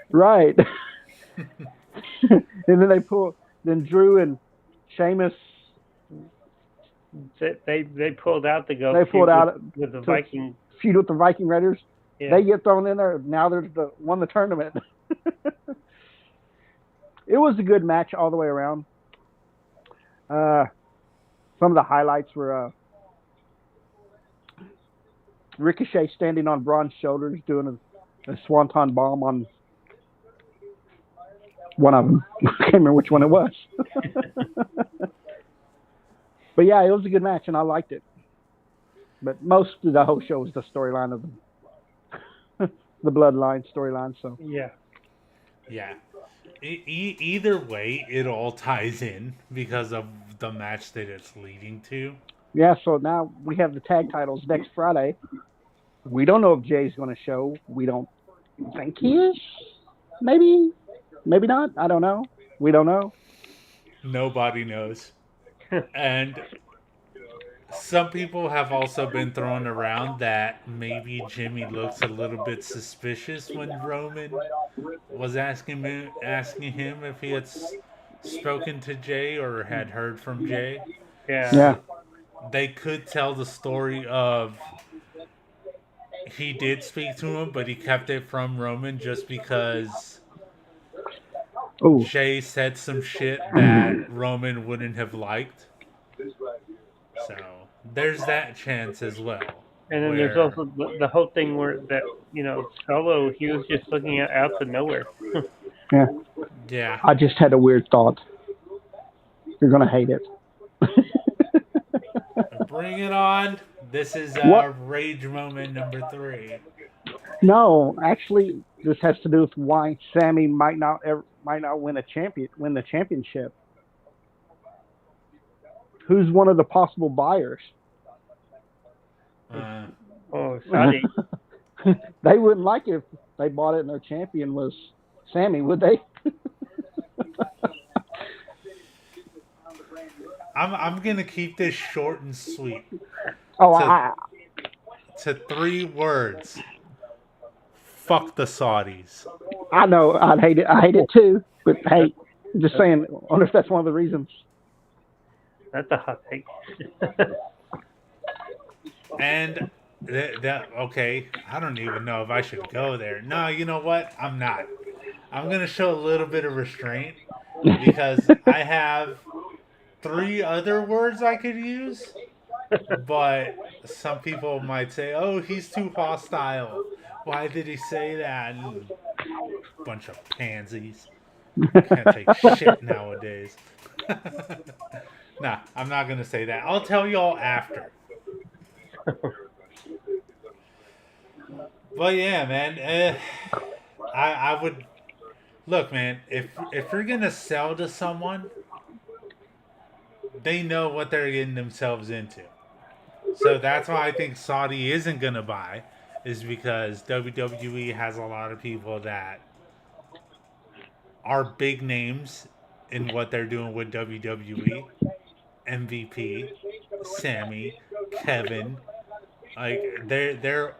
Right. And then Drew and Sheamus. They pulled out to go. They pulled out with the Viking feud with the Viking Raiders. Yeah. They get thrown in there. Now they're won the tournament. It was a good match all the way around. Some of the highlights were Ricochet standing on Braun's shoulders doing a swanton bomb on one of them. I can't remember which one it was. But yeah, it was a good match, and I liked it. But most of the whole show was the storyline of the Bloodline storyline. So Yeah. Yeah. Either way, it all ties in because of the match that it's leading to. yeah, so now we have the tag titles next Friday. We don't know if Jay's going to show. We don't think he is. Maybe, maybe not. I don't know. We don't know. Nobody knows. And some people have also been throwing around that maybe Jimmy looks a little bit suspicious when Roman was asking him if he had spoken to Jay or had heard from Jay. Yeah. Yeah. They could tell the story of he did speak to him, but he kept it from Roman just because Oh, Jay said some shit that Roman wouldn't have liked. So there's that chance as well. And then there's where- also the whole thing where that, you know, Solo, he was just looking out to nowhere. yeah. Yeah. I just had a weird thought. You're going to hate it. Bring it on. This is What? Rage Moment number 3. No, actually, this has to do with why Sammy might not win the championship. Who's one of the possible buyers? Oh, Saudi. They wouldn't like it if they bought it and their champion was Sammy, would they? I'm gonna keep this short and sweet Oh, So- to 3 words. Fuck the Saudis. I know. I hate it. I hate it too. But hey, I'm just saying. I wonder if that's one of the reasons. That's a hot take. And that okay, I don't even know if I should go there. No, you know what? I'm not. I'm gonna show a little bit of restraint because I have 3 other words I could use, but some people might say, "Oh, he's too hostile. Why did he say that?" And bunch of pansies. Can't take shit nowadays. Nah, I'm not gonna say that. I'll tell y'all after. But yeah, man, I would look, man. If you're gonna sell to someone, they know what they're getting themselves into. So that's why I think Saudi isn't gonna buy, is because WWE has a lot of people that are big names in what they're doing with WWE. MVP, Sammy, Kevin, like they're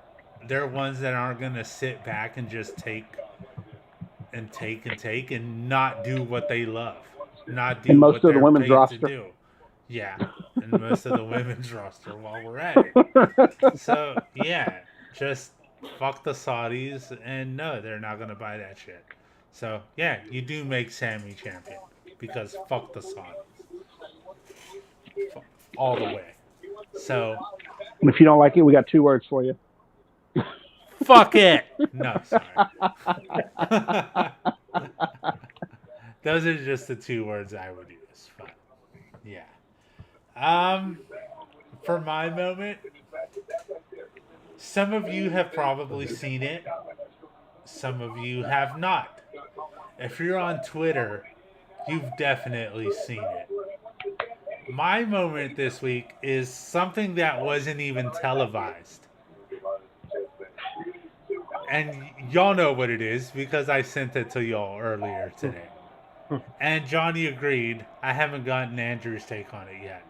ones that aren't gonna sit back and just take and not do what they love, not do And most what of the they're women's paid to roster. do. Yeah, and most of the women's roster while we're at it. So yeah, just fuck the Saudis, and no, they're not gonna buy that shit. So yeah, you do make Sammy champion because fuck the Saudis. All the way. So And if you don't like it, we got 2 words for you. fuck it. No, sorry. Those are just the 2 words I would use. But yeah. For my moment, some of you have probably seen it. Some of you have not. If you're on Twitter, you've definitely seen it. My moment this week is something that wasn't even televised. And y'all know what it is because I sent it to y'all earlier today. And Johnny agreed. I haven't gotten Andrew's take on it yet.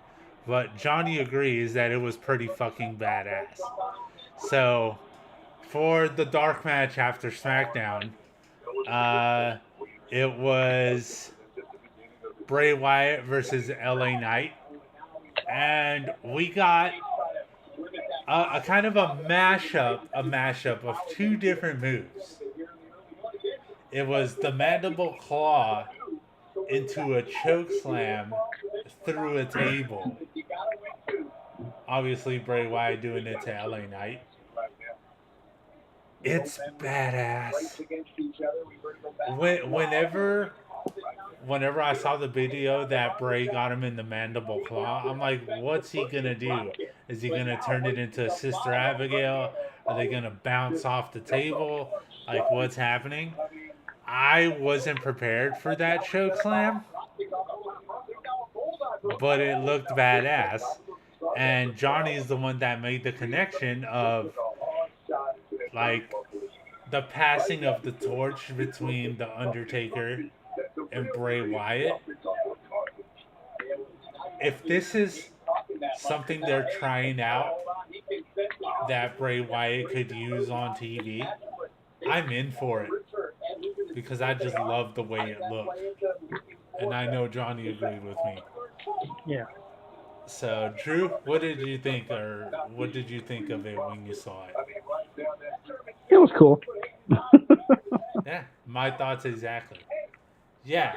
But Johnny agrees that it was pretty fucking badass. So, for the dark match after SmackDown, it was Bray Wyatt versus LA Knight. And we got a kind of a mashup of 2 different moves. It was the mandible claw into a choke slam through a table. Obviously, Bray Wyatt doing it to LA Knight. It's badass. Whenever I saw the video that Bray got him in the mandible claw, I'm like, what's he gonna do? Is he gonna turn it into Sister Abigail? Are they gonna bounce off the table? Like, what's happening? I wasn't prepared for that choke slam, but it looked badass. And Johnny's the one that made the connection of like the passing of the torch between the Undertaker and Bray Wyatt. If this is something they're trying out that Bray Wyatt could use on TV, I'm in for it because I just love the way it looked. And I know Johnny agreed with me. Yeah. So, Drew, what did you think, or what did you think of it when you saw it? It was cool. Yeah, my thoughts exactly. Yeah,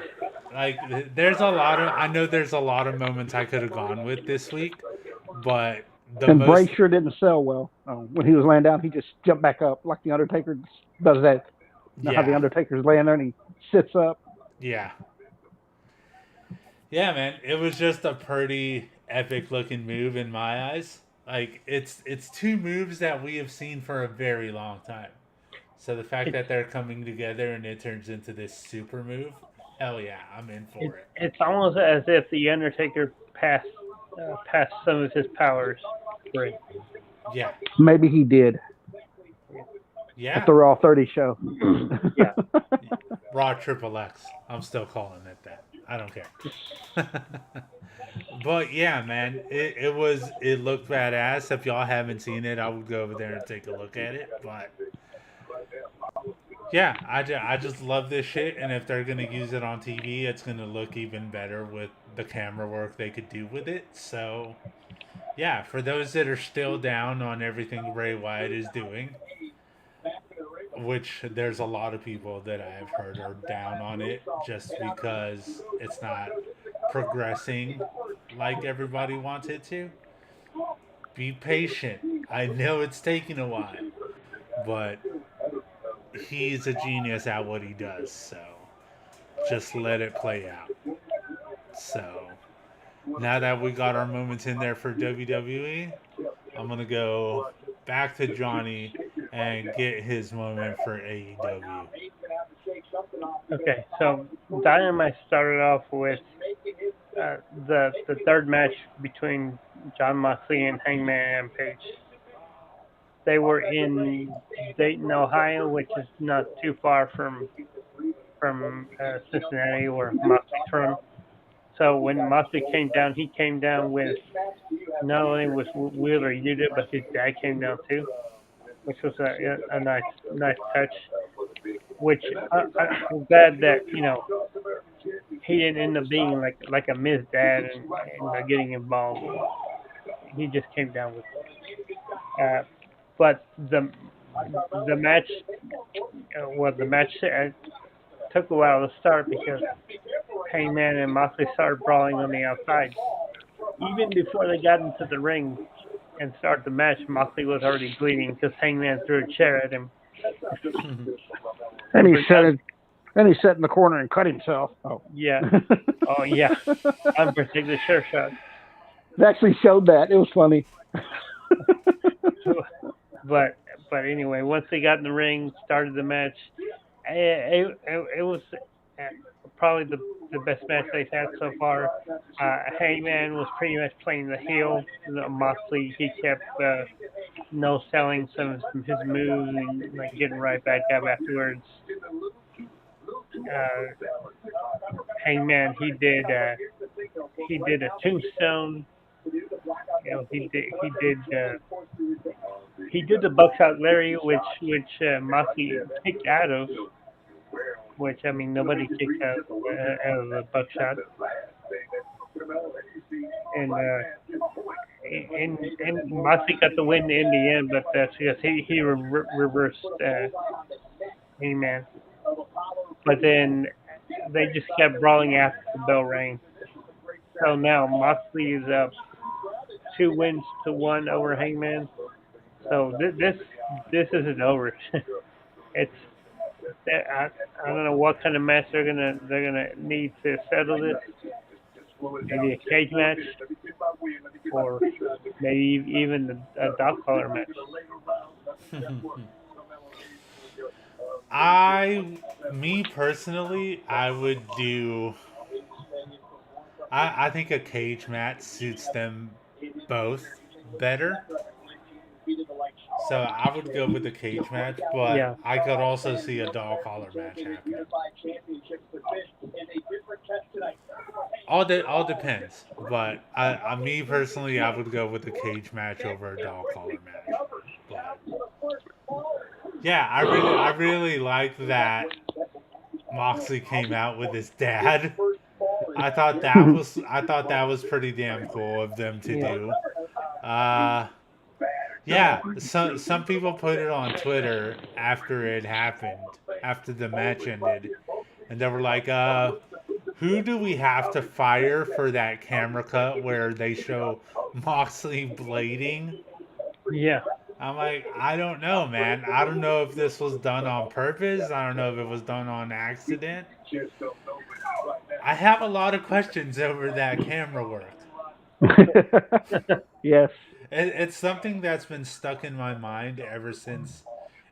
like there's a lot of, I know there's a lot of moments I could have gone with this week, but the And Bray most, sure didn't sell well. When he was laying down, he just jumped back up like the Undertaker does that. You know how the yeah, Undertaker's laying there and he sits up. yeah, yeah, man, it was just a pretty epic looking move in my eyes. Like it's two moves that we have seen for a very long time. So the fact that they're coming together and it turns into this super move, hell yeah, I'm in for it. It's almost as if the Undertaker passed some of his powers. Right. Yeah, Maybe he did yeah. at the Raw 30 show. Yeah. Raw Triple X. I'm still calling it that. I don't care. But yeah, man, it looked badass. If y'all haven't seen it, I would go over there and take a look at it. But yeah, I just love this shit, and if they're gonna use it on TV, it's gonna look even better with the camera work they could do with it. So yeah, for those that are still down on everything Bray Wyatt is doing, which there's a lot of people that I've heard are down on it just because it's not progressing like everybody wants it to. Be patient. I know it's taking a while, but he's a genius at what he does, so just let it play out. So now that we got our moments in there for WWE, I'm gonna go back to Johnny and get his moment for AEW. Okay, so Dynamite started off with the third match between Jon Moxley and Hangman Adam Page. They were in Dayton, Ohio, which is not too far from Cincinnati, where Moxley's from. So when Moxley came down, he came down with not only was Wheeler Yuta, but his dad came down too, which was a nice touch. Which I'm glad that he didn't end up being like a Miz dad and getting involved. He just came down with it. But the match, took a while to start because Hangman and Moxley started brawling on the outside. Even before they got into the ring and started the match, Moxley was already bleeding because Hangman threw a chair at him. And he sat in the corner and cut himself. Oh. Yeah. Oh, yeah. Unprotected chair shot. They actually showed that. It was funny. But anyway, once they got in the ring, started the match, it was probably the best match they've had so far. Hangman was pretty much playing the heel. Moxley, he kept no selling some of his moves and like getting right back up afterwards. Hangman, he did a tombstone. He did the buckshot Larry, which Moxley kicked out of. Which I mean, nobody kicked out of the buckshot. And Moxley got the win in the end, but that's because he reversed Hangman. But then they just kept brawling after the bell rang. So now Moxley is up 2-1 over Hangman. So this isn't over. It's I don't know what kind of match they're gonna need to settle this. Maybe a cage match, or maybe even a dog collar match. Me personally, I would do. I think a cage match suits them both better. So I would go with a cage match, but Yeah. I could also see a dog collar match happening. All depends, but me personally, I would go with a cage match over a dog collar match. But yeah, I really like that Moxley came out with his dad. I thought that was pretty damn cool of them to Yeah. do. Uh, yeah, some people put it on Twitter after it happened, after the match ended, and they were like, who do we have to fire for that camera cut where they show Moxley blading? Yeah. I'm like, I don't know, man. I don't know if this was done on purpose. I don't know if it was done on accident. I have a lot of questions over that camera work. Yes. It's something that's been stuck in my mind ever since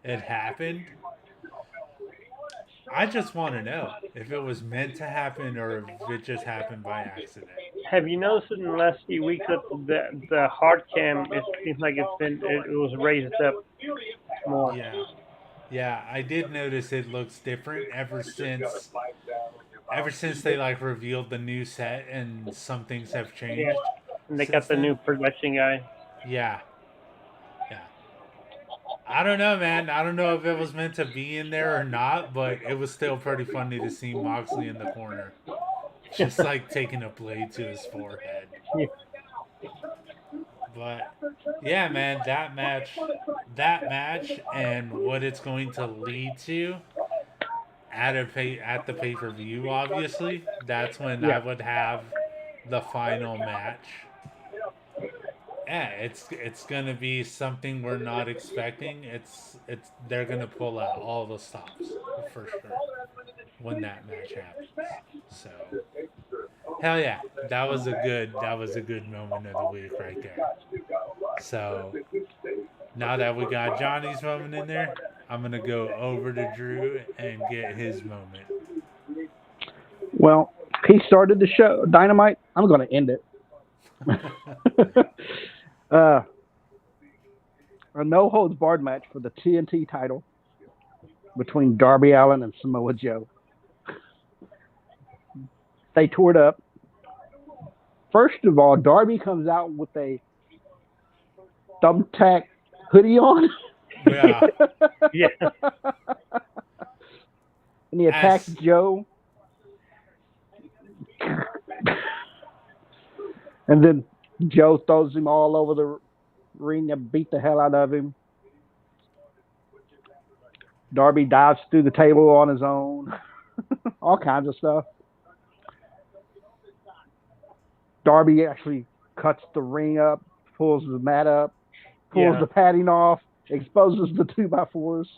it happened. I just want to know if it was meant to happen or if it just happened by accident. Have you noticed in the last few weeks that the hard cam, it seems like it was raised up more. Yeah. Yeah, I did notice it looks different ever since they like revealed the new set and some things have Yeah. changed. And they since got the then. new production guy. Yeah. Yeah. I don't know, man. I don't know if it was meant to be in there or not, but it was still pretty funny to see Moxley in the corner. Just like taking a blade to his forehead. Yeah. But yeah, man, that match and what it's going to lead to at the pay-per-view, obviously, that's when I Yeah. would have the final match. Yeah, it's gonna be something we're not expecting. It's they're gonna pull out all the stops for sure when that match happens. So hell yeah, that was a good moment of the week right there. So now that we got Johnny's moment in there, I'm gonna go over to Drew and get his moment. Well, he started the show, Dynamite. I'm going to end it. A no holds barred match for the TNT title between Darby Allin and Samoa Joe. They toured up. First of all, Darby comes out with a thumbtack hoodie on. Yeah. Yeah. And he attacks As- Joe. And then Joe throws him all over the ring and beat the hell out of him. Darby dives through the table on his own. All kinds of stuff. Darby actually cuts the ring up, pulls the mat up, pulls Yeah. the padding off, exposes the 2x4s,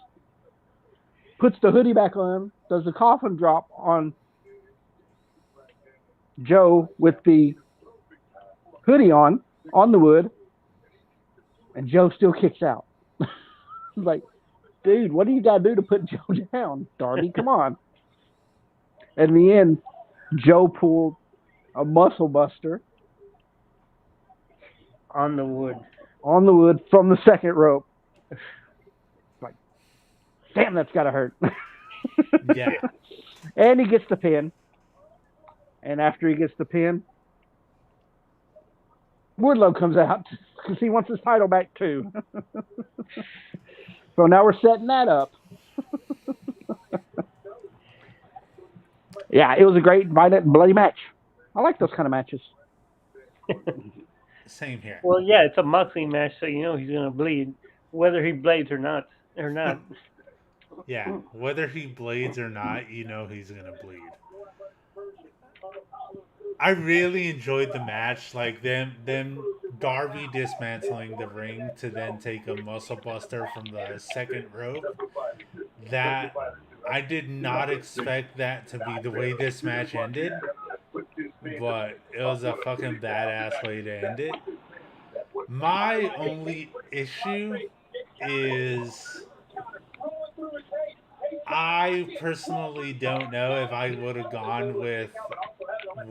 puts the hoodie back on, does the coffin drop on Joe with the hoodie on the wood, and Joe still kicks out. He's like, dude, what do you got to do to put Joe down? Darby, come on. In the end, Joe pulled a muscle buster On the wood. on the wood from the second rope. Like, damn, that's got to hurt. Yeah. And he gets the pin. And after he gets the pin, Wardlow comes out because he wants his title back too. So now we're setting that up. Yeah, it was a great, violent, bloody match. I like those kind of matches. Same here. Well, yeah, it's a Moxley match, so you know he's gonna bleed, whether he blades or not. Yeah. Whether he blades or not, you know he's gonna bleed. I really enjoyed the match, like them Darby dismantling the ring to then take a muscle buster from the second rope. That I did not expect that to be the way this match ended, but it was a fucking badass way to end it. My only issue is I personally don't know if I would have gone with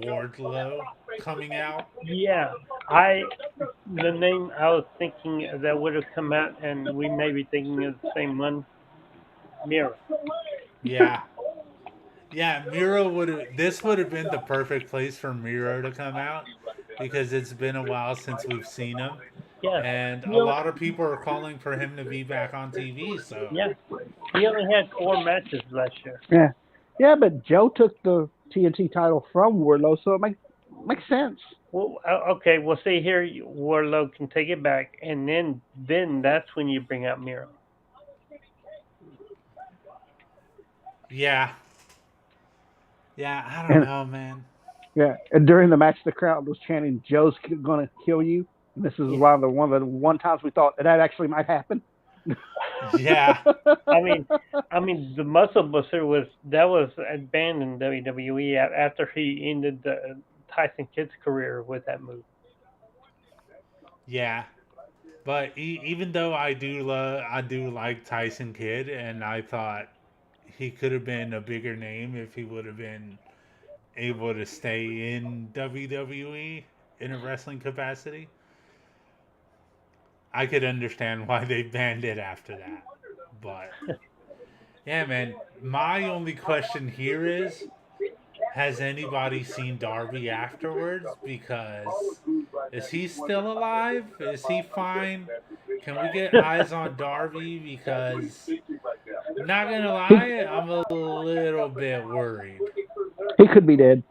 Wardlow coming out. Yeah, the name I was thinking that would have come out, and we may be thinking of the same one, Miro. Yeah. Yeah, Miro would have. This would have been the perfect place for Miro to come out because it's been a while since we've seen him, Yeah, and he a only, lot of people are calling for him to be back on TV. So yeah, he only had 4 matches last year. Yeah. Yeah, but Joe took the TNT title from Wardlow, so it makes sense. Well, okay, well, see here, Warlow can take it back, and then that's when you bring out Miro. yeah, yeah, I don't And know, man. yeah, and during the match, the crowd was chanting, "Joe's gonna kill you." And this is Yeah. one of the one times we thought that actually might happen. Yeah, I mean, the Muscle Buster was banned in WWE after he ended Tyson Kidd's career with that move. yeah. But even though I do like Tyson Kidd, and I thought he could have been a bigger name if he would have been able to stay in WWE in a wrestling capacity. I could understand why they banned it after that. But yeah, man, my only question here has anybody seen Darby afterwards? Because is he still alive? Is he fine? Can we get eyes on Darby? Because not gonna he, lie, I'm a little bit worried. he could be dead.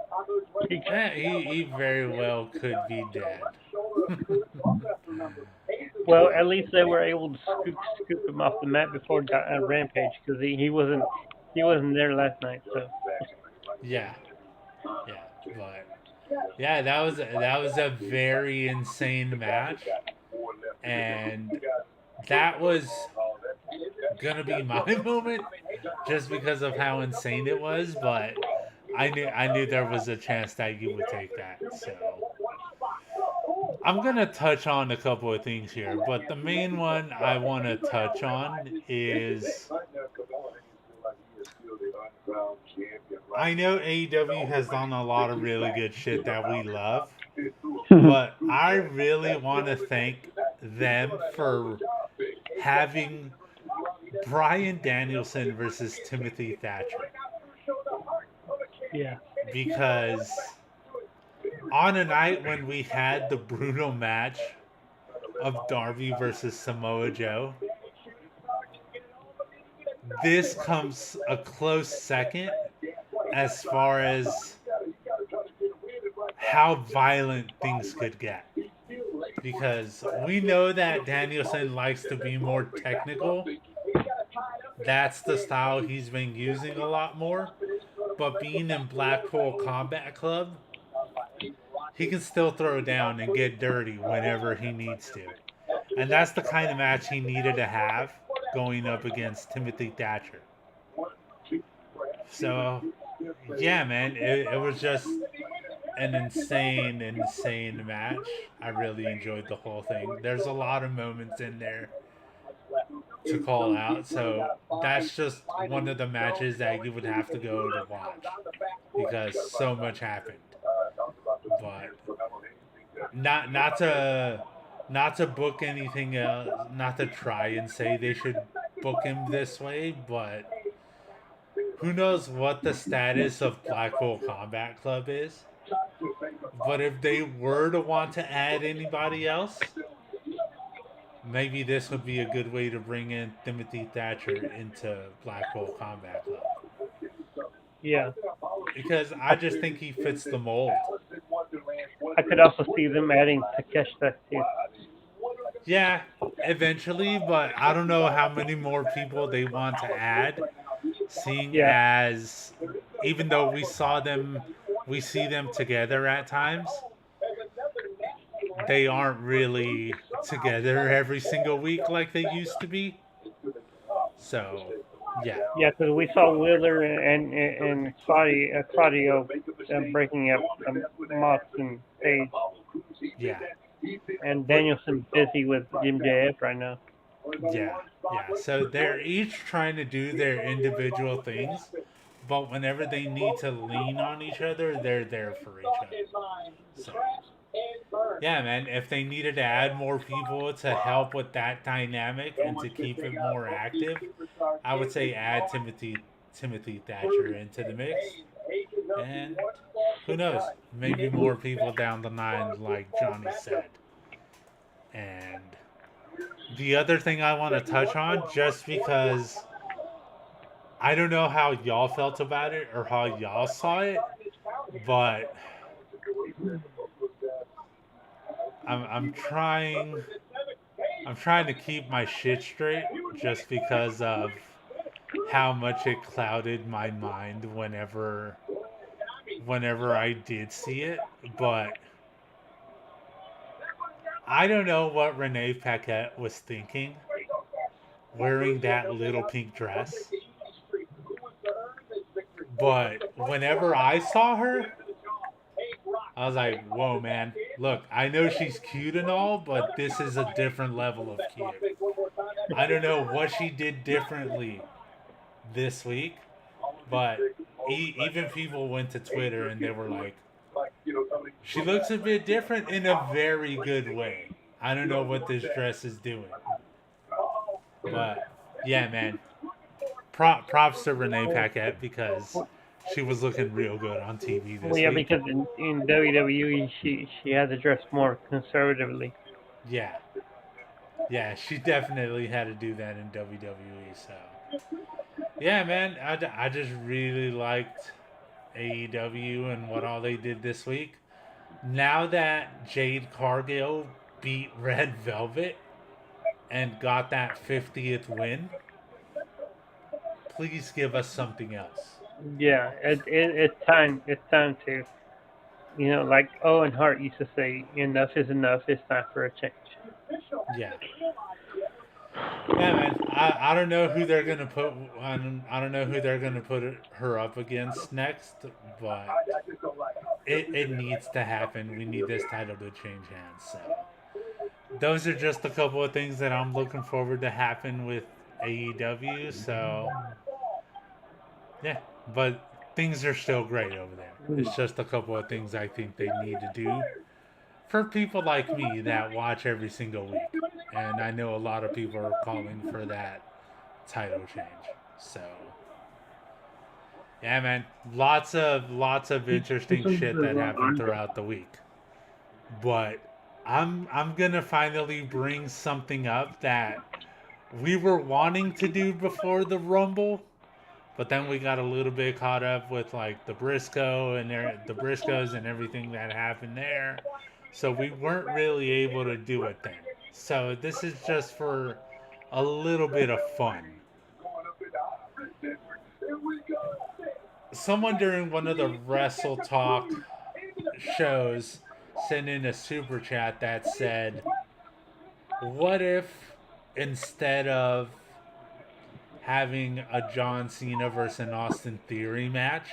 Yeah, he very well could be dead. Well, at least they were able to scoop him off the mat before Rampage because he wasn't there last night. So Yeah, yeah, but yeah, that was a very insane match, and that was gonna be my moment just because of how insane it was. But I knew there was a chance that you would take that. So I'm gonna touch on a couple of things here, but the main one I want to touch on is I know AEW has done a lot of really good shit that we love, but I really want to thank them for having Brian Danielson versus Timothy Thatcher yeah, because on a night when we had the brutal match of Darby versus Samoa Joe, this comes a close second as far as how violent things could get. Because we know that Danielson likes to be more technical. That's the style he's been using a lot more. But being in Blackpool Combat Club, he can still throw down and get dirty whenever he needs to. And that's the kind of match he needed to have going up against Timothy Thatcher. So, yeah, man, it was just an insane match. I really enjoyed the whole thing. There's a lot of moments in there to call out. So that's just one of the matches that you would have to go to watch because so much happened. But not to book anything else, not to try and say they should book him this way, but who knows what the status of Blackpool Combat Club is. But if they were to want to add anybody else, maybe this would be a good way to bring in Timothy Thatcher into Blackpool Combat Club. yeah. Because I just think he fits the mold. I could also see them adding Takeshita too. Yeah, eventually, but I don't know how many more people they want to add. Seeing Yeah. as even though we see them together at times, they aren't really together every single week like they used to be. So, yeah. Yeah, because we saw Wheeler and Claudio breaking up Mox and Page, Yeah. and Danielson busy with MJF right now. Yeah, yeah. So they're each trying to do their individual things, but whenever they need to lean on each other, they're there for each other. So, yeah, man, if they needed to add more people to help with that dynamic and to keep it more active, I would say add Timothy Thatcher into the mix. And who knows? Maybe more people down the line, like Johnny said. And the other thing I want to touch on, just because I don't know how y'all felt about it or how y'all saw it, but I'm trying to keep my shit straight just because of how much it clouded my mind whenever I did see it. But I don't know what Renee Paquette was thinking wearing that little pink dress. But whenever I saw her, I was like, whoa, man. Look, I know she's cute and all, but this is a different level of cute. I don't know what she did differently this week, but even people went to Twitter and they were like, she looks a bit different in a very good way. I don't know what this dress is doing. But, yeah, man. Props to Renee Paquette because she was looking real good on TV this Well, yeah, week. because in WWE she had to dress more conservatively. Yeah. Yeah, she definitely had to do that in WWE. So, yeah, man, I just really liked AEW and what all they did this week. Now that Jade Cargill beat Red Velvet and got that 50th win, please give us something else. Yeah, it's time. It's time to, like Owen Hart used to say, enough is enough. It's time for a change. Yeah. Yeah, man. I don't know who they're gonna put. I don't know who they're gonna put her up against next, but it needs to happen. We need this title to change hands. So those are just a couple of things that I'm looking forward to happen with AEW. So yeah, but things are still great over there. It's just a couple of things I think they need to do for people like me that watch every single week. And I know a lot of people are calling for that title change. So yeah, man, lots of interesting shit that happened throughout the week. But I'm gonna finally bring something up that we were wanting to do before the Rumble, but then we got a little bit caught up with like the Briscoes and everything that happened there. So we weren't really able to do it then. So this is just for a little bit of fun. Someone during one of the Wrestle Talk shows sent in a super chat that said, what if instead of having a John Cena versus an Austin Theory match,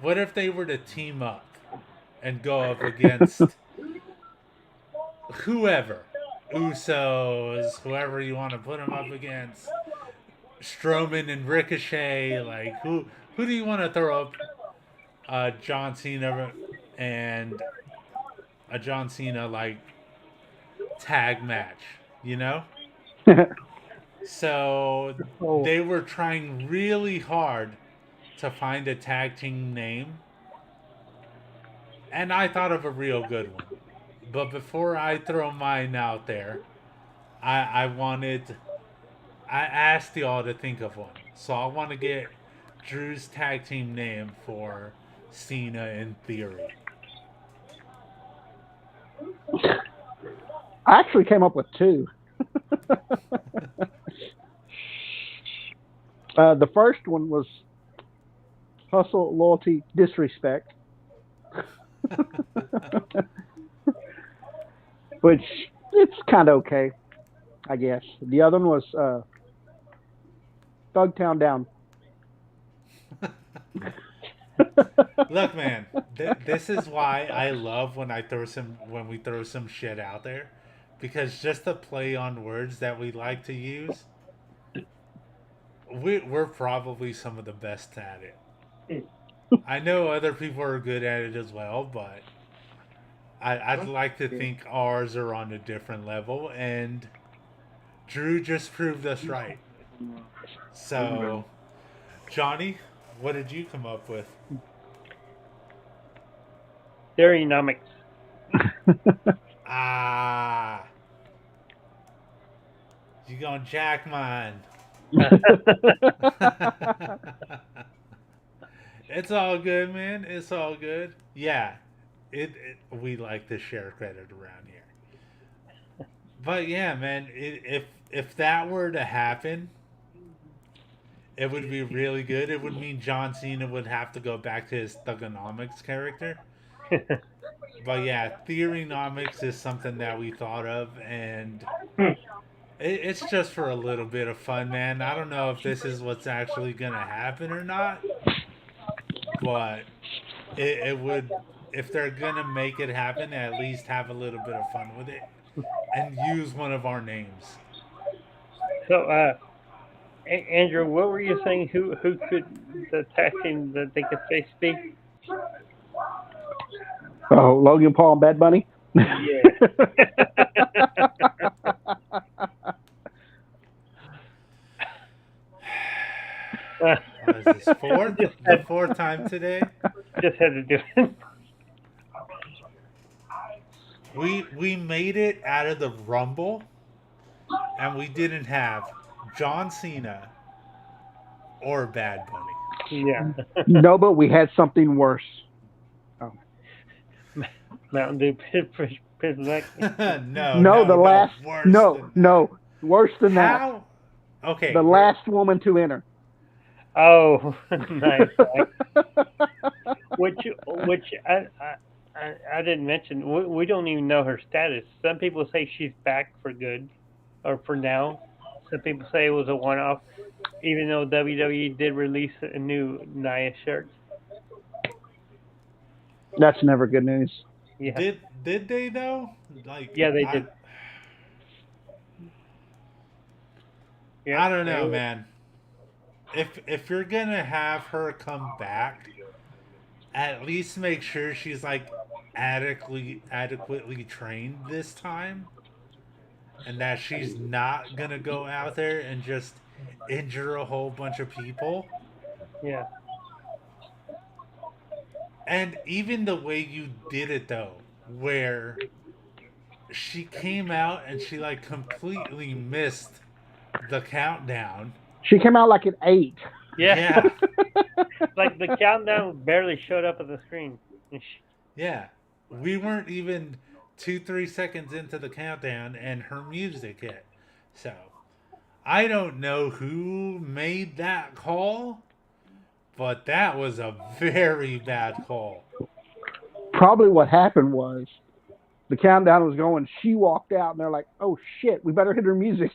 what if they were to team up and go up against whoever, Usos, whoever you want to put them up against, Strowman and Ricochet, like who do you want to throw up John Cena and a John Cena like tag match, you know? So they were trying really hard to find a tag team name, and I thought of a real good one. But before I throw mine out there, I asked y'all to think of one. So I want to get Drew's tag team name for Cena and Theory. I actually came up with two. The first one was hustle, loyalty, disrespect. Which, it's kind of okay, I guess. The other one was Thugtown Down. Look, man, this is why I love when we throw some shit out there, because just the play on words that we like to use, we're probably some of the best at it. I know other people are good at it as well, but I'd like to think ours are on a different level, and Drew just proved us right. So, Johnny, what did you come up with? Theorynomics. Ah, you gonna jack mine? It's all good, man. It's all good. Yeah, we like to share credit around here. But yeah, man, if that were to happen, it would be really good. It would mean John Cena would have to go back to his Thugonomics character. But yeah, Theorynomics is something that we thought of, and it's just for a little bit of fun, man. I don't know if this is what's actually gonna happen or not, but it would, if they're gonna make it happen, at least have a little bit of fun with it and use one of our names. So, Andrew, what were you saying? Who could the tag team that they could say speak? Oh, Logan Paul and Bad Bunny. Yeah. What is this, the fourth time today? Just had to do it. We made it out of the Rumble, and we didn't have John Cena or Bad Bunny. Yeah. No, but we had something worse. Mountain Dew Pizza. No, the last. No, worse than that. How? Okay. The last woman to enter. Oh, nice. Which I didn't mention. We don't even know her status. Some people say she's back for good, or for now. Some people say it was a one-off, even though WWE did release a new Nia shirt. That's never good news. Yeah. Did they though? Like, Yeah, they did. Yeah. I don't know, man. If you're gonna have her come back, at least make sure she's like adequately trained this time, and that she's not gonna go out there and just injure a whole bunch of people. Yeah. And even the way you did it though, where she came out and she like completely missed the countdown. She came out like at 8. Yeah. Like the countdown barely showed up on the screen. Yeah. We weren't even 2-3 seconds into the countdown and her music hit. So I don't know who made that call, but that was a very bad call. Probably what happened was the countdown was going. She walked out, and they're like, "Oh shit, we better hit her music."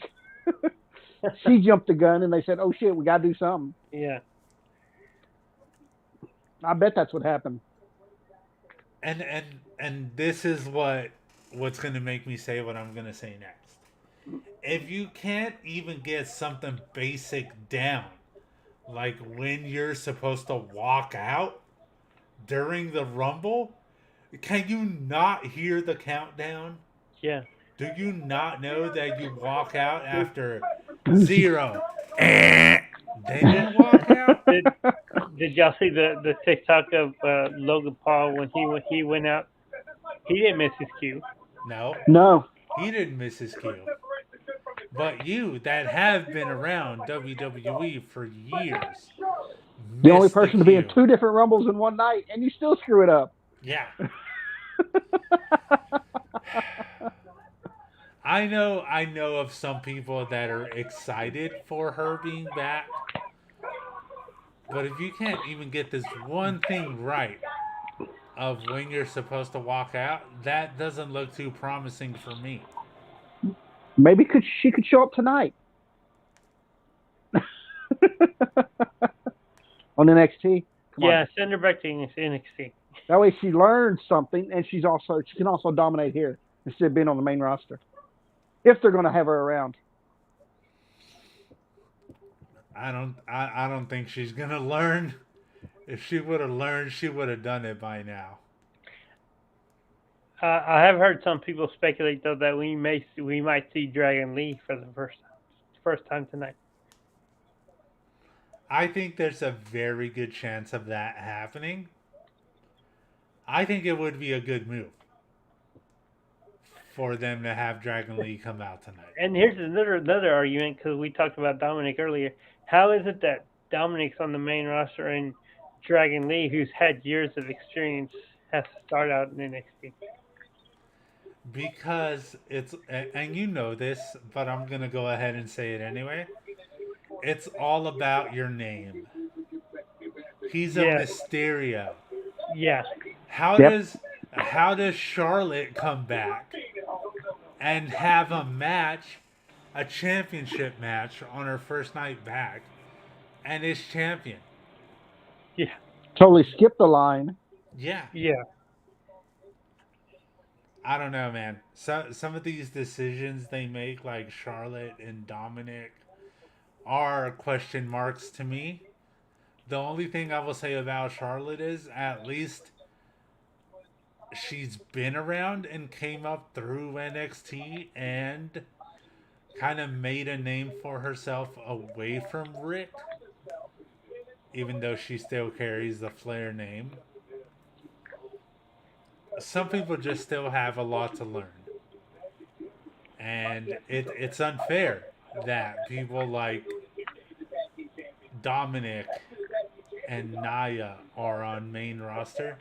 She jumped the gun, and they said, "Oh shit, we gotta do something." Yeah. I bet that's what happened. And this is what's gonna make me say what I'm gonna say next. If you can't even get something basic down, like when you're supposed to walk out during the Rumble, can you not hear the countdown? Yeah. Do you not know that you walk out after 0? Then you walk out? Did y'all see the TikTok of Logan Paul when he went out? He didn't miss his cue. No. He didn't miss his cue. But you that have been around WWE for years, The only person to be in cue. 2 different Rumbles in one night, and you still screw it up. Yeah. I know of some people that are excited for her being back. But if you can't even get this one thing right of when you're supposed to walk out, that doesn't look too promising for me. Maybe she could show up tonight on NXT. Come on. Send her back to NXT. That way she learns something, and she can also dominate here instead of being on the main roster. if they're going to have her around. I don't think she's gonna learn. If she would have learned, she would have done it by now. I have heard some people speculate though that we might see Dragon Lee for the first time tonight. I think there's a very good chance of that happening. I think it would be a good move for them to have Dragon Lee come out tonight. And here's another argument, because we talked about Dominic earlier. How is it that Dominic's on the main roster and Dragon Lee, who's had years of experience, has to start out in NXT? Because it's, and you know this, but I'm going to go ahead and say it anyway. It's all about your name. He's a Mysterio. Yeah. How does Charlotte come back and have a championship match on her first night back and is champion? Yeah. Totally skipped the line. Yeah. Yeah. I don't know, man. Some of these decisions they make, like Charlotte and Dominic, are question marks to me. The only thing I will say about Charlotte is, at least she's been around and came up through NXT and kind of made a name for herself away from Rick, even though she still carries the Flair name. Some people just still have a lot to learn. And it's unfair that people like Dominic and Nia are on main roster,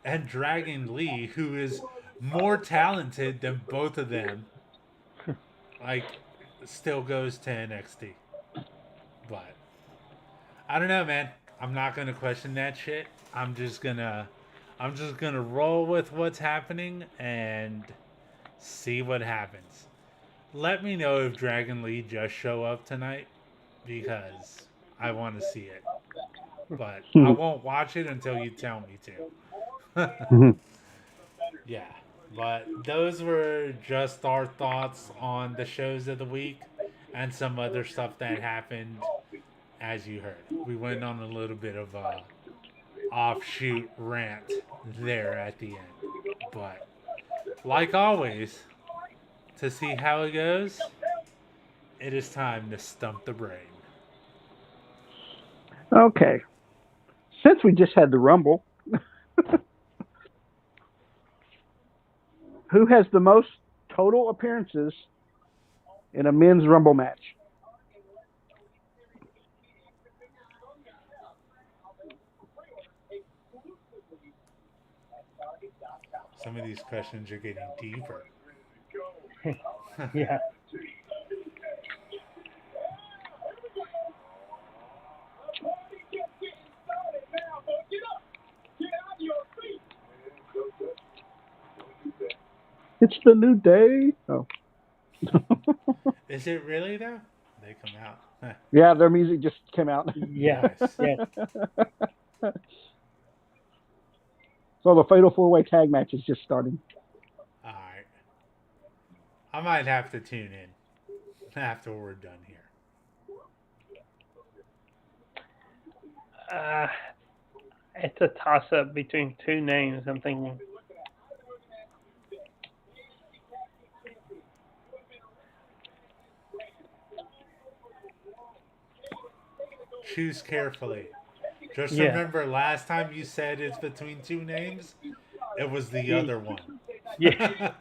and Dragon Lee, who is more talented than both of them, like, still goes to NXT. But I don't know, man. I'm not gonna question that shit. I'm just gonna roll with what's happening and see what happens. Let me know if Dragon Lee just show up tonight, because I want to see it. But I won't watch it until you tell me to. Yeah. But those were just our thoughts on the shows of the week and some other stuff that happened, as you heard. We went on a little bit of a offshoot rant there at the end. But like always, to see how it goes, it is time to stump the brain. Okay. Since we just had the Rumble, who has the most total appearances in a men's Rumble match? Some of these questions are getting deeper. Yeah. It's the new day. Oh. Is it really, though? They come out. Yeah, their music just came out. Yeah. Nice. Yeah. So the Fatal 4-Way Tag match is just starting. All right. I might have to tune in after we're done here. It's a toss-up between two names, I'm thinking. Choose carefully. Just Yeah. remember, last time you said it's between two names, it was the other one. Yeah.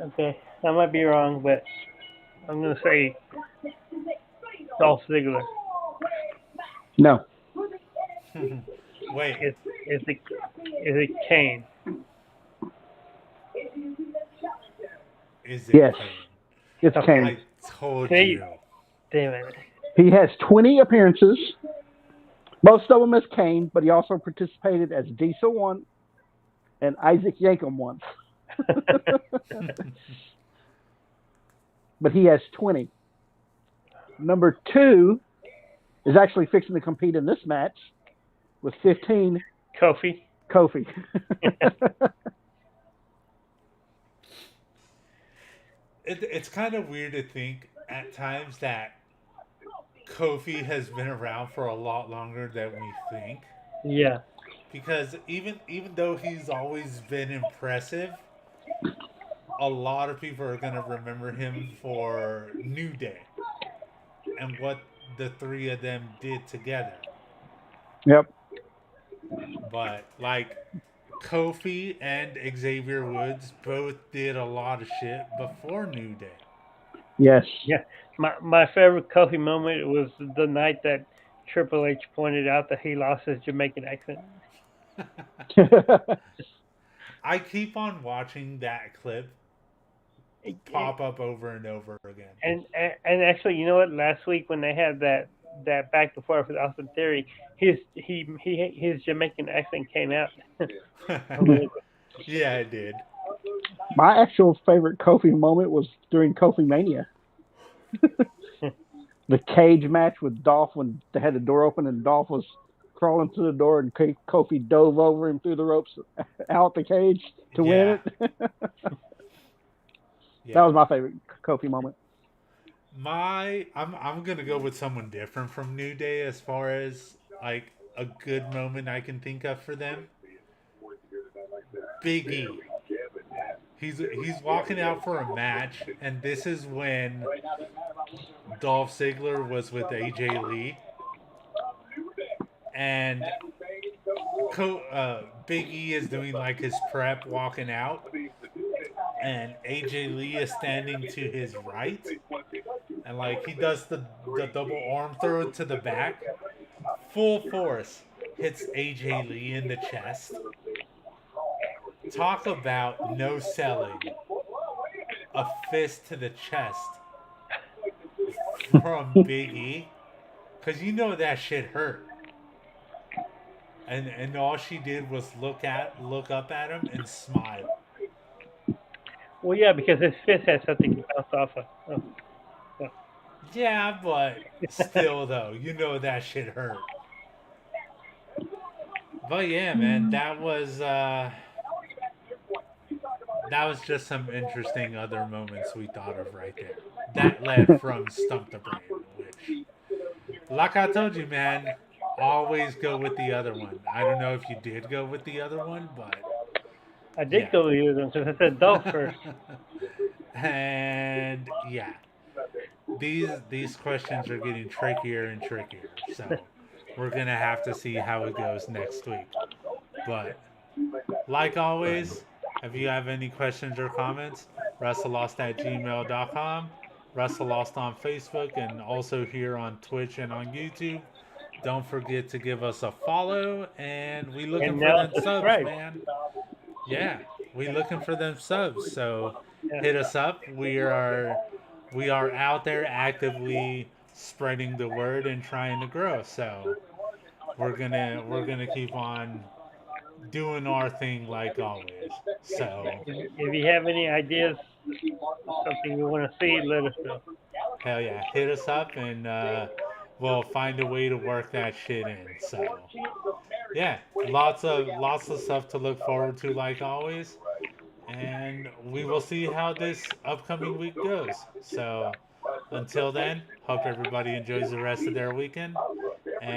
Okay, I might be wrong, but I'm gonna say Dolph Ziggler. No. Wait, Is it Kane? is it Yes. Kane? It's Okay. Kane. I told Hey. you. Damn it. He has 20 appearances. Most of them as Kane, but he also participated as Diesel once and Isaac Yankem once. But he has 20. Number 2 is actually fixing to compete in this match with 15 Kofi. Kofi. It's kind of weird to think at times that Kofi has been around for a lot longer than we think. Yeah. Because even though he's always been impressive, a lot of people are gonna remember him for New Day and what the three of them did together. Yep. But like Kofi and Xavier Woods both did a lot of shit before New Day. Yes. Yeah. My favorite Kofi moment was the night that Triple H pointed out that he lost his Jamaican accent. I keep on watching that clip pop up over and over again. And actually, you know what? Last week when they had that back and forth with Austin Theory, his Jamaican accent came out. Yeah, it did. My actual favorite Kofi moment was during Kofi Mania. The cage match with Dolph when they had the door open and Dolph was crawling through the door and Kofi dove over him through the ropes out the cage to win it. Yeah. That was my favorite Kofi moment. I'm gonna go with someone different from New Day as far as like a good moment I can think of for them. Big E. He's walking out for a match, and this is when Dolph Ziggler was with AJ Lee, and Big E is doing like his prep walking out, and AJ Lee is standing to his right, and like he does the double arm throw to the back, full force, hits AJ Lee in the chest. Talk about no selling. A fist to the chest from Big E, because you know that shit hurt. And all she did was look up at him and smile. Well, yeah, because his fist had something to bounce off of. Oh. Yeah, but still though, you know that shit hurt. But yeah, man, that was just some interesting other moments we thought of right there. That led from Stump the Brain, which, like I told you, man, always go with the other one. I don't know if you did go with the other one, but I did go with the other one because I said Dolph first. And yeah, these questions are getting trickier and trickier. So we're gonna have to see how it goes next week. But like always, if you have any questions or comments, WrestleLost@gmail.com, WrestleLost on Facebook, and also here on Twitch and on YouTube. Don't forget to give us a follow, and we looking for them subs, man. Yeah, we looking for them subs. So hit us up. We are out there actively spreading the word and trying to grow. So we're gonna keep on doing our thing like always. So if you have any ideas, something you want to see, let us know. Hell yeah, hit us up and we'll find a way to work that shit in. So yeah, lots of stuff to look forward to like always. And we will see how this upcoming week goes. So until then, hope everybody enjoys the rest of their weekend. And